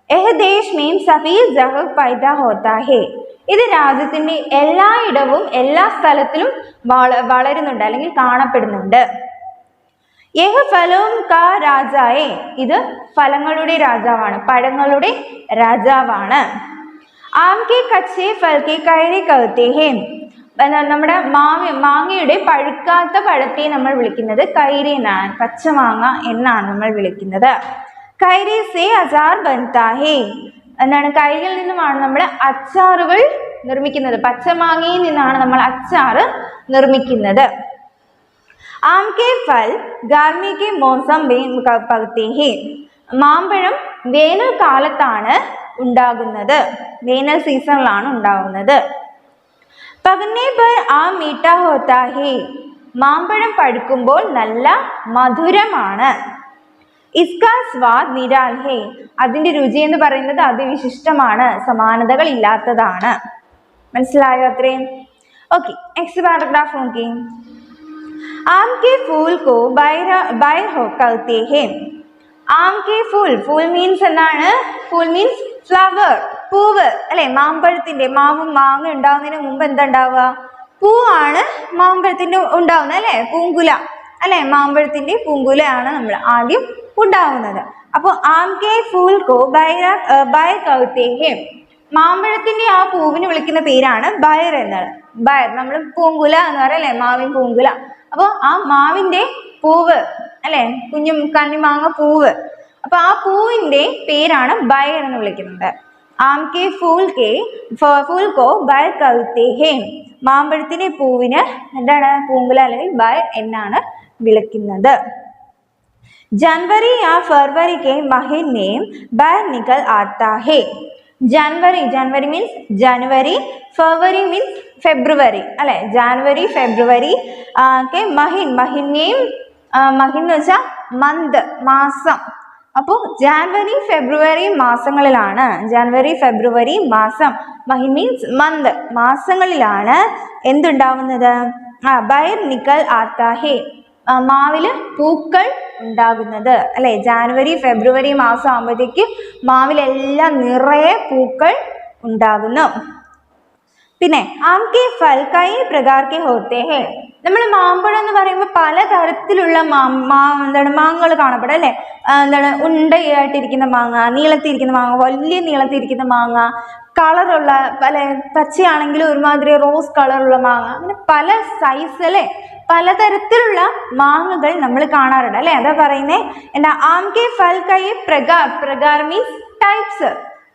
എഹ് ദേശ് മേം സഫീദ് ജഹബ് പൈദാ ഹോത്താ ഹേ. ഇത് രാജ്യത്തിന്റെ എല്ലായിടവും എല്ലാ സ്ഥലത്തിലും വളരുന്നുണ്ട് അല്ലെങ്കിൽ കാണപ്പെടുന്നുണ്ട്. യഹ് ഫലോം കാ രാജായേ. ഇത് ഫലങ്ങളുടെ രാജാവാണ്, പഴങ്ങളുടെ രാജാവാണ്. ആം കെ കച്ചേ ഫൽ കെ കൈരി കഹത്തെ ഹേ. നമ്മുടെ മാങ്ങയുടെ പഴുക്കാത്ത പഴത്തെ നമ്മൾ വിളിക്കുന്നത് കൈരി എന്നാണ്, പച്ചമാങ്ങ എന്നാണ് നമ്മൾ വിളിക്കുന്നത്. കൈരി സേ അച്ചാർ ബൻതാ ഹേ. എന്താണ്? കൈരിയിൽ നിന്നുമാണ് നമ്മൾ അച്ചാറുകൾ നിർമ്മിക്കുന്നത്. പച്ചമാങ്ങയിൽ നിന്നാണ് നമ്മൾ അച്ചാറ് നിർമ്മിക്കുന്നത്. ആം കെ ഫൽ ഗാർമി കെ മൗസം മേം പകത്തെ ഹേ. മാമ്പഴം വേനൽക്കാലത്താണ് ഉണ്ടാകുന്നത്, വേനൽ സീസണിലാണ് ഉണ്ടാകുന്നത്. പകന്നെ പർ ആം മീഠ ഹോത്താ ഹേ. മാമ്പഴം പഴുക്കുമ്പോൾ നല്ല മധുരമാണ്. ഇസ്കാ സ്വാദ് നിരാൽ ഹേ. അതിന്റെ രുചി എന്ന് പറയുന്നത് അതിവിശിഷ്ടമാണ്, സമാനതകൾ ഇല്ലാത്തതാണ്. മനസ്സിലായോ അത്രയും? ഓക്കെ, നെക്സ്റ്റ് പാരഗ്രാഫ് നോക്കി. ആം കെ ഫൂൽ കോ ബൈർ ഹോ കഹത്തെ ഹേ. ആം കെ ഫൂൽ മീൻസ് എന്താണ്? ഫൂൽ മീൻസ് ഫ്ലവർ, പൂവ് അല്ലെ. മാമ്പഴത്തിന്റെ മാങ്ങ ഉണ്ടാവുന്നതിന് മുമ്പ് എന്താ ഉണ്ടാവുക? പൂവാണ് മാമ്പഴത്തിന്റെ ഉണ്ടാവുന്നത് അല്ലെ, പൂങ്കുല അല്ലെ. മാമ്പഴത്തിന്റെ പൂങ്കുലയാണ് നമ്മൾ ആദ്യം ഉണ്ടാവുന്നത്. അപ്പോൾ ആം കെ ഫൂൽ കോ ബൈർ കഹത്തെ ഹേ. മാമ്പഴത്തിന്റെ ആ പൂവിന് വിളിക്കുന്ന പേരാണ് ബൈർ എന്നാണ്. ബൈർ നമ്മൾ പൂങ്കുല എന്ന് പറയാം അല്ലെ, മാവിൻ പൂങ്കുല. അപ്പോൾ ആ മാവിന്റെ പൂവ് അല്ലെ, കുഞ്ഞു കണ്ണിമാങ്ങ പൂവ്. അപ്പൊ ആ പൂവിന്റെ പേരാണ് ബൈർ എന്ന് വിളിക്കുന്നത്. ആം കെ ഫൂൽ കോ ബൈർ കഹത്തെ ഹേ. മാമ്പഴത്തിന്റെ പൂവിന് എന്താണ്? പൂങ്കുല അല്ലെങ്കിൽ ബൈർ എന്നാണ് വിളിക്കുന്നത്. जनवरी या फरवरी के महीने बाहर निकल आता है. जनवरी मीन्स जनवरी, फरवरी मीन्स फेब्रुवरी अल्ले. जनवरी फेब्रुवरी के महीने മഹിൻ എന്ന് വെച്ചാൽ മന്ത്, മാസം. അപ്പോൾ ജാനുവരി ഫെബ്രുവരി മാസങ്ങളിലാണ്, ജാനുവരി ഫെബ്രുവരി മാസം, മഹിൻ മീൻസ് മന്ത്, മാസങ്ങളിലാണ് എന്തുണ്ടാവുന്നത്? ബൈർ നിക്കൽ ആത്താ ഹേ, മാവില് പൂക്കൾ ഉണ്ടാകുന്നത് അല്ലെ. ജാനുവരി ഫെബ്രുവരി മാസം ആകുമ്പോഴത്തേക്ക് മാവിലെല്ലാം നിറയെ പൂക്കൾ ഉണ്ടാകുന്നു. പിന്നെ ആംകെ ഫൽ കൈ പ്രകാർ കെ ഹോത്തെ ഹേ, നമ്മൾ മാമ്പഴം എന്ന് പറയുമ്പോൾ പലതരത്തിലുള്ള മാങ്ങകൾ കാണപ്പെടും അല്ലെ. ഉണ്ടയായിട്ടിരിക്കുന്ന മാങ്ങ, നീളത്തിരിക്കുന്ന മാങ്ങ, വലിയ നീളത്തിരിക്കുന്ന മാങ്ങ, കളറുള്ള പല, പച്ചയാണെങ്കിലും ഒരുമാതിരി റോസ് കളറുള്ള മാങ്ങ, അങ്ങനെ പല സൈസ് അല്ലെ, പലതരത്തിലുള്ള മാങ്ങകൾ നമ്മൾ കാണാറുണ്ട് അല്ലെ. അതാ പറയുന്നേ എന്താ, ആംകെ ഫൽ കൈ പ്രകാർ, പ്രകാർ മീൻസ് ടൈപ്സ്,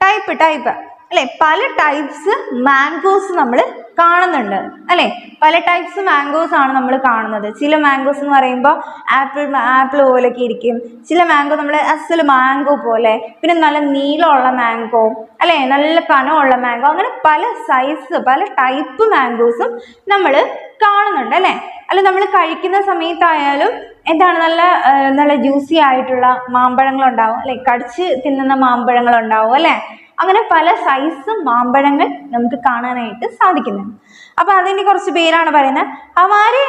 ടൈപ്പ് അല്ലെ. പല ടൈപ്സ് മാംഗോസ് നമ്മൾ കാണുന്നുണ്ട് അല്ലെ. പല ടൈപ്സ് മാംഗോസ് ആണ് നമ്മൾ കാണുന്നത്. ചില മാംഗോസ് എന്ന് പറയുമ്പോൾ ആപ്പിൾ പോലെയൊക്കെ ഇരിക്കും, ചില മാംഗോ നമ്മൾ അസൽ മാംഗോ പോലെ, പിന്നെ നല്ല നീളമുള്ള മാംഗോ അല്ലെ, നല്ല കനമുള്ള മാംഗോ, അങ്ങനെ പല സൈസ് പല ടൈപ്പ് മാംഗോസും നമ്മൾ കാണുന്നുണ്ട് അല്ലെ. അല്ല, നമ്മൾ കഴിക്കുന്ന സമയത്തായാലും എന്താണ്, നല്ല ജ്യൂസി ആയിട്ടുള്ള മാമ്പഴങ്ങൾ ഉണ്ടാവും അല്ലെ, കടിച്ച് തിന്നുന്ന മാമ്പഴങ്ങൾ ഉണ്ടാവും അല്ലെ. അങ്ങനെ പല സൈസ് മാമ്പഴങ്ങൾ നമുക്ക് കാണാനായിട്ട് സാധിക്കുന്നുണ്ട്. അപ്പൊ അതിന്റെ കുറച്ച് പേരാണ് പറയുന്നത്. ഹമാരെ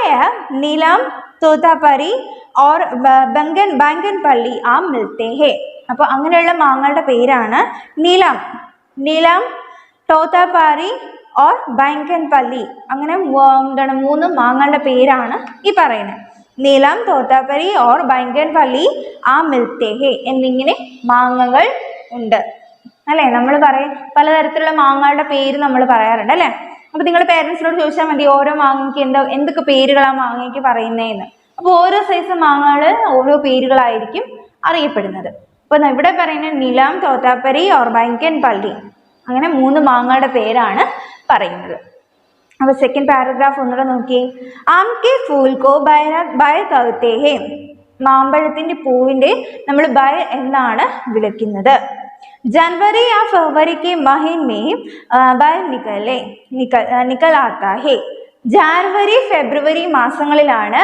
നീലം, തോതാപരി ഓർ ബംഗൻ പള്ളി ആം മിൽത്തെ ഹേ. അപ്പൊ അങ്ങനെയുള്ള മാങ്ങളുടെ പേരാണ് നീലം, തോതാപരി ഓർ ബംഗൻ പള്ളി. അങ്ങനെ എന്താണ്, 3 മാങ്ങളുടെ പേരാണ് ഈ പറയുന്നത്. നീലം, തോതാപരി ഓർ ബംഗൻ പള്ളി ആം മിൽത്തെ ഹേ എന്നിങ്ങനെ മാങ്ങകൾ ഉണ്ട് അല്ലെ. നമ്മൾ പറയും പലതരത്തിലുള്ള മാങ്ങകളുടെ പേര് നമ്മൾ പറയാറുണ്ട് അല്ലെ. അപ്പൊ നിങ്ങൾ പേരൻസിനോട് ചോദിച്ചാൽ മതി ഓരോ മാങ്ങയ്ക്ക് എന്തൊക്കെ പേരുകളാ മാങ്ങയ്ക്ക് പറയുന്നതെന്ന്. അപ്പോൾ ഓരോ സൈസ് മാങ്ങകൾ ഓരോ പേരുകളായിരിക്കും അറിയപ്പെടുന്നത്. അപ്പൊ ഇവിടെ പറയുന്നത് നീലം, തോതാപരി ഓർ ബംഗൻ പള്ളി, അങ്ങനെ 3 മാങ്ങകളുടെ പേരാണ് പറയുന്നത്. അപ്പൊ സെക്കൻഡ് പാരഗ്രാഫ് ഒന്നുകൂടെ നോക്കി. ആംകെ ഫൂൽ കോ ബൈർ കഹത്തെ ഹേ, മാമ്പഴത്തിന്റെ പൂവിന്റെ നമ്മൾ ബൈർ എന്നാണ് വിളിക്കുന്നത്. जनवरी या फरवरी के महीने में बाहर निकल आता है. ജാനുവരി ഫെബ്രുവരി മാസങ്ങളിലാണ്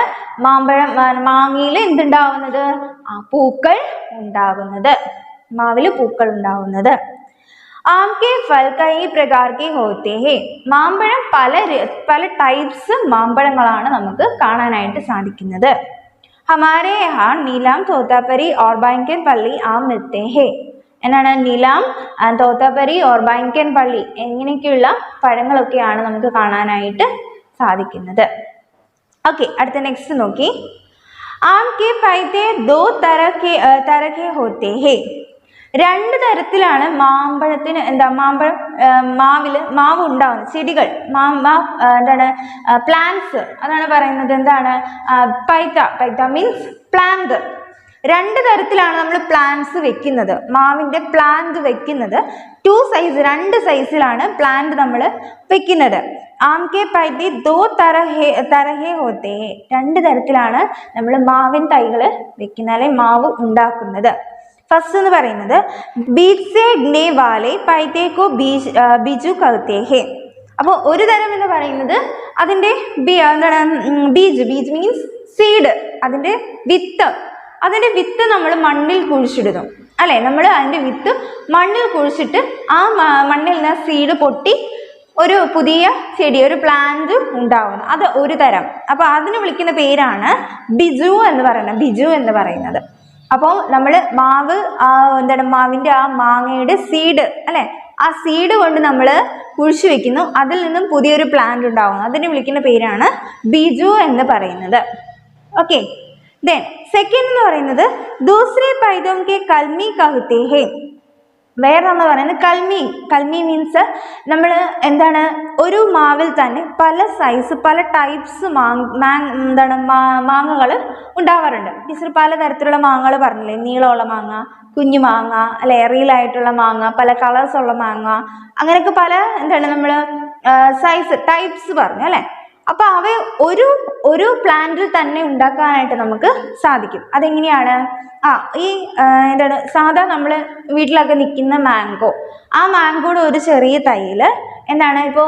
മാങ്ങയിൽ എന്തുണ്ടാവുന്നത്? പൂക്കൾ ഉണ്ടാകുന്നത്, മാവില് പൂക്കൾ ഉണ്ടാവുന്നത്. ആംകെ ഫൽ കൈ പ്രകാർ കെ ഹോത്തെ ഹേ, മാമ്പഴം പല ടൈപ്സ് മാമ്പഴങ്ങളാണ് നമുക്ക് കാണാനായിട്ട് സാധിക്കുന്നത്. ഹമാരെ യഹാ നീലം, തോതാപരി ഓർ ബംഗൻ പള്ളി ആം മിൽത്തെ ഹേ. എന്നാണ് നീലം, തോതാപരി ഓർ ബംഗൻ പള്ളി എങ്ങനെയൊക്കെയുള്ള പഴങ്ങളൊക്കെയാണ് നമുക്ക് കാണാനായിട്ട് സാധിക്കുന്നത്. ഓക്കെ, അടുത്ത നെക്സ്റ്റ് നോക്കി. ആം കെ ഫൈദേ ദോ തരഹെ ഹോത്തെ ഹേ. 2 തരത്തിലാണ് മാമ്പഴത്തിന് മാവ് ഉണ്ടാവുന്നത്, ചെടികൾ, എന്താണ് പ്ലാന്റ്സ്, അതാണ് പറയുന്നത്. എന്താണ് പൈത്ത മീൻസ് പ്ലാന്റ്. 2 തരത്തിലാണ് നമ്മൾ പ്ലാന്റ്സ് വെക്കുന്നത്, മാവിന്റെ പ്ലാന്റ് വെക്കുന്നത്. 2 സൈസ്, 2 സൈസിലാണ് പ്ലാന്റ് നമ്മൾ വെക്കുന്നത്. ആംകെ പൈതി ദോ തരഹെ ഹോത്തെ ഹേ. 2 തരത്തിലാണ് നമ്മൾ മാവിൻ തൈകൾ വെക്കുന്നത്, അല്ലെ മാവ് ഉണ്ടാക്കുന്നത്. ഫസ്റ്റ് എന്ന് പറയുന്നത് ബീജ് സേ ഉഗ്നെ വാലെ പൈതേ കോ ബീജു കഹത്തെ ഹേ. അപ്പോൾ ഒരു തരം എന്ന് പറയുന്നത് അതിന്റെ ബീജ് മീൻസ് സീഡ്, അതിന്റെ വിത്ത് നമ്മൾ മണ്ണിൽ കുഴിച്ചിടുന്നു അല്ലെ. നമ്മൾ അതിന്റെ വിത്ത് മണ്ണിൽ കുഴിച്ചിട്ട് ആ മണ്ണിൽ നിന്ന് സീഡ് പൊട്ടി ഒരു പുതിയ ചെടി, ഒരു പ്ലാന്റ് ഉണ്ടാവുന്നു. അത് ഒരു തരം. അപ്പൊ അതിന് വിളിക്കുന്ന പേരാണ് ബിജു എന്ന് പറയുന്നത്. അപ്പോൾ നമ്മൾ മാവിന്റെ ആ മാങ്ങയുടെ സീഡ് അല്ലെ, ആ സീഡ് കൊണ്ട് നമ്മൾ കുഴിച്ചു വെക്കുന്നു, അതിൽ നിന്നും പുതിയൊരു പ്ലാന്റ് ഉണ്ടാവുന്നു. അതിന് വിളിക്കുന്ന പേരാണ് ബിജു എന്ന് പറയുന്നത്. ഓക്കെ, ദെൻ സെക്കൻഡ് എന്ന് പറയുന്നത് ദൂസരെ പൈതോം കെ കൽമി കഹത്തെ ഹേ. വേറൊന്ന് പറയുന്നത് കൽമി മീൻസ് നമ്മൾ എന്താണ്, ഒരു മാവിൽ തന്നെ പല സൈസ് പല ടൈപ്സ് മാങ്ങകൾ ഉണ്ടാവാറുണ്ട്. ടീച്ചർ പലതരത്തിലുള്ള മാങ്ങകൾ പറഞ്ഞില്ലേ, നീളമുള്ള മാങ്ങ, കുഞ്ഞു മാങ്ങ അല്ലെ, എറിയിലായിട്ടുള്ള മാങ്ങ, പല കളേഴ്സ് ഉള്ള മാങ്ങ, അങ്ങനെയൊക്കെ പല നമ്മൾ സൈസ് ടൈപ്സ് പറഞ്ഞു അല്ലെ. അപ്പൊ അവ ഒരു പ്ലാന്റിൽ തന്നെ ഉണ്ടാക്കാനായിട്ട് നമുക്ക് സാധിക്കും. അതെങ്ങനെയാണ്? ഈ സാധാ നമ്മൾ വീട്ടിലൊക്കെ നിൽക്കുന്ന മാംഗോ, ആ മാംഗോയുടെ ഒരു ചെറിയ തൈയിൽ എന്താണ് ഇപ്പോൾ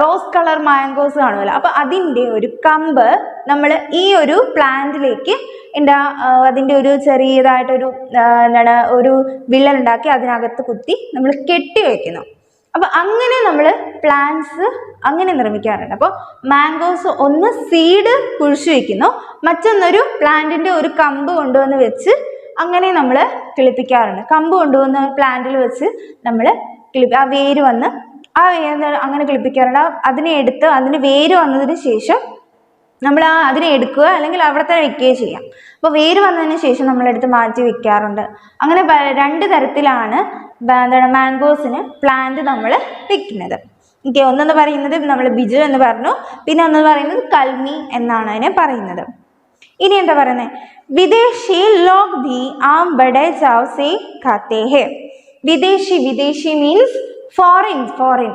റോസ് കളർ മാംഗോസ് കാണുമല്ലോ, അപ്പോൾ അതിൻ്റെ ഒരു കമ്പ് നമ്മൾ ഈ ഒരു പ്ലാന്റിലേക്ക് അതിൻ്റെ ഒരു ചെറിയതായിട്ടൊരു എന്താണ് ഒരു വിള്ളലുണ്ടാക്കി അതിനകത്ത് കുത്തി നമ്മൾ കെട്ടി വയ്ക്കുന്നു. അപ്പോൾ അങ്ങനെ നമ്മൾ പ്ലാന്റ്സ് അങ്ങനെ നിർമ്മിക്കാറുണ്ട്. അപ്പോൾ മാംഗോസ് ഒന്ന് സീഡ് കുഴിച്ചു വയ്ക്കുന്നു, മറ്റൊന്നൊരു പ്ലാന്റിൻ്റെ ഒരു കമ്പ് കൊണ്ടുവന്ന് വെച്ച് അങ്ങനെ നമ്മൾ കിളിപ്പിക്കാറുണ്ട്. കമ്പ് കൊണ്ടുവന്ന് പ്ലാന്റിൽ വെച്ച് നമ്മൾ ആ വേര് വന്ന് ആ വേര് അങ്ങനെ കിളിപ്പിക്കാറുണ്ട്. അതിന് വേര് വന്നതിന് ശേഷം നമ്മൾ അതിനെ എടുക്കുക അല്ലെങ്കിൽ അവിടെ തന്നെ വെക്കുകയോ ചെയ്യാം. അപ്പോൾ വേര് വന്നതിന് ശേഷം നമ്മളെടുത്ത് മാറ്റി വെക്കാറുണ്ട്. അങ്ങനെ 2 തരത്തിലാണ് മാംഗോസിന് പ്ലാന്റ് നമ്മൾ വെക്കുന്നത്. ഓക്കെ, ഒന്നെന്ന് പറയുന്നത് നമ്മൾ ബിജു എന്ന് പറഞ്ഞു, പിന്നെ ഒന്നെന്ന് പറയുന്നത് കൽമി എന്നാണ് അതിനെ പറയുന്നത്. ഇനി എന്താ പറയുന്നത്, വിദേശി ലോഗ് ഭി ആം ബഡേ ചാവ് സേ ഖാത്തെ ഹെ. വിദേശി മീൻസ് ഫോറിൻ.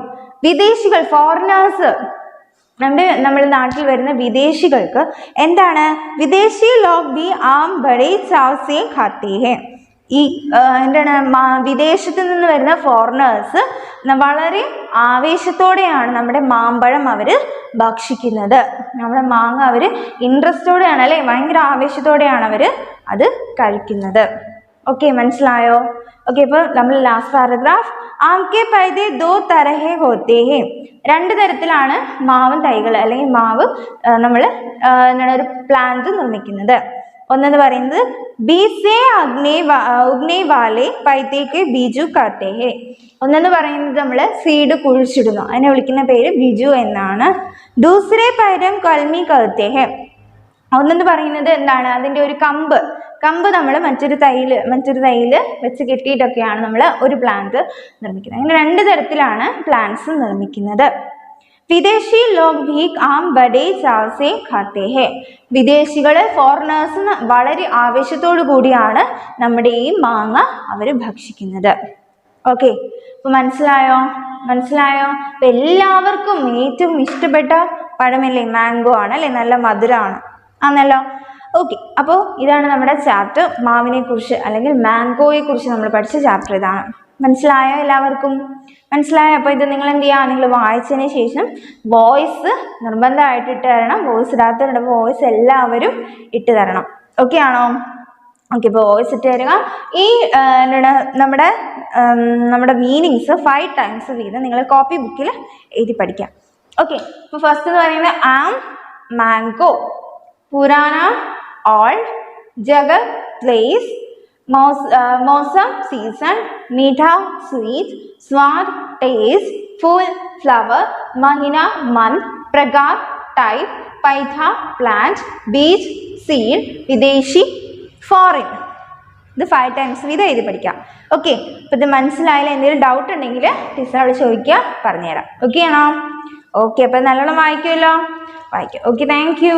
വിദേശികൾ, ഫോറിനേഴ്സ്, നമ്മുടെ നാട്ടിൽ വരുന്ന വിദേശികൾക്ക് എന്താണ് വിദേശി ലോഗ് ഭി ആം ബഡേ ചാവ് സേ ഖാത്തെ ഹെ. ഈ എന്താണ് വിദേശത്ത് നിന്ന് വരുന്ന ഫോറിനേഴ്സ് വളരെ ആവേശത്തോടെയാണ് നമ്മുടെ മാമ്പഴം അവർ ഭക്ഷിക്കുന്നത്. നമ്മുടെ മാങ്ങ അവർ ഇൻട്രസ്റ്റോടെയാണ് അല്ലേ, ഭയങ്കര ആവേശത്തോടെയാണ് അവർ അത് കഴിക്കുന്നത്. ഓക്കെ, മനസ്സിലായോ? ഓക്കെ, ഇപ്പോൾ നമ്മൾ ലാസ്റ്റ് പാരഗ്രാഫ്, ആംകെ പൈദേ 2 തരഹേ ഹോത്തേ ഹേ. 2 തരത്തിലാണ് മാവൻ തൈകൾ അല്ലെങ്കിൽ മാവ് നമ്മൾ എന്താണ് ഒരു പ്ലാന്റ് നിർമ്മിക്കുന്നത്. ഒന്നെന്ന് പറയുന്നത് ബീസേ ഉഗ്നേ വാലേ പൈതേക്ക് ബീജു കാത്തേ ഹേ. ഒന്നെന്ന് പറയുന്നത് നമ്മൾ സീഡ് കുഴിച്ചിടുന്നു, അതിനെ വിളിക്കുന്ന പേര് ബിജു എന്നാണ്. ദൂസരേ പൈരം കൽമി കത്തേ ഹേ. ഒന്നെന്ന് പറയുന്നത് എന്താണ് അതിൻ്റെ ഒരു കമ്പ് നമ്മൾ മറ്റൊരു തൈയിൽ വെച്ച് കെട്ടിയിട്ടൊക്കെയാണ് നമ്മൾ ഒരു പ്ലാന്റ് നിർമ്മിക്കുന്നത്. അങ്ങനെ 2 തരത്തിലാണ് പ്ലാന്റ്സ് നിർമ്മിക്കുന്നത്. വിദേശി ലോഗ് ഭി ആം ബഡേ ചാവ് സേ ഖാത്തെ ഹെ. വിദേശികൾ, ഫോറിനേഴ്സ് വളരെ ആവേശത്തോടു കൂടിയാണ് നമ്മുടെ ഈ മാങ്ങ അവർ ഭക്ഷിക്കുന്നത്. ഓക്കെ, അപ്പോൾ മനസ്സിലായോ? അപ്പോൾ എല്ലാവർക്കും ഏറ്റവും ഇഷ്ടപ്പെട്ട പഴമല്ലേ മാംഗോ ആണ് അല്ലേ, നല്ല മധുരമാണ് ആണല്ലോ. ഓക്കെ, അപ്പോൾ ഇതാണ് നമ്മുടെ ചാപ്റ്റർ മാവിനെ കുറിച്ച് അല്ലെങ്കിൽ മാംഗോയെ കുറിച്ച് നമ്മൾ പഠിച്ച ചാപ്റ്റർ ഇതാണ്. മനസ്സിലായോ എല്ലാവർക്കും? മനസ്സിലായോ? അപ്പോൾ ഇത് നിങ്ങൾ എന്ത് ചെയ്യുക, നിങ്ങൾ വായിച്ചതിന് ശേഷം വോയിസ് നിർബന്ധമായിട്ട് ഇട്ട് തരണം. വോയിസ് ഇടാത്തവരുടെ വോയിസ് എല്ലാവരും ഇട്ട് തരണം. ഓക്കെ ആണോ? ഓക്കെ, ഇപ്പോൾ വോയിസ് ഇട്ട് തരിക. ഈ നമ്മുടെ മീനിങ്സ് 5 ടൈംസ് വീതം നിങ്ങൾ കോപ്പി ബുക്കിൽ എഴുതി പഠിക്കാം. ഓക്കെ, ഇപ്പോൾ ഫസ്റ്റ് എന്ന് പറയുന്നത് ആം, മാംഗോ, പുരാന, ഓൾഡ്, ജഗത്, പ്ലേസ്, मौसम सीजन, मीठा स्वीट, स्वाद टेस्ट, फूल फ्लावर, महीना मंथ, प्रकार टाइप, पौधा प्लांट, बीज सीड, विदेशी ഫോറിൻ. ഇത് 5 ടൈംസ് വീതം എഴുതി പഠിക്കാം. ഓക്കെ, അപ്പോൾ ഇത് മനസ്സിലായാലും എന്തെങ്കിലും ഡൗട്ട് ഉണ്ടെങ്കിൽ ടീച്ചറോട് ചോദിക്കുക, പറഞ്ഞുതരാം. ഓക്കെ ആണോ? ഓക്കെ, അപ്പോൾ നല്ലോണം വായിക്കുമല്ലോ. വായിക്കാം. Okay, thank you.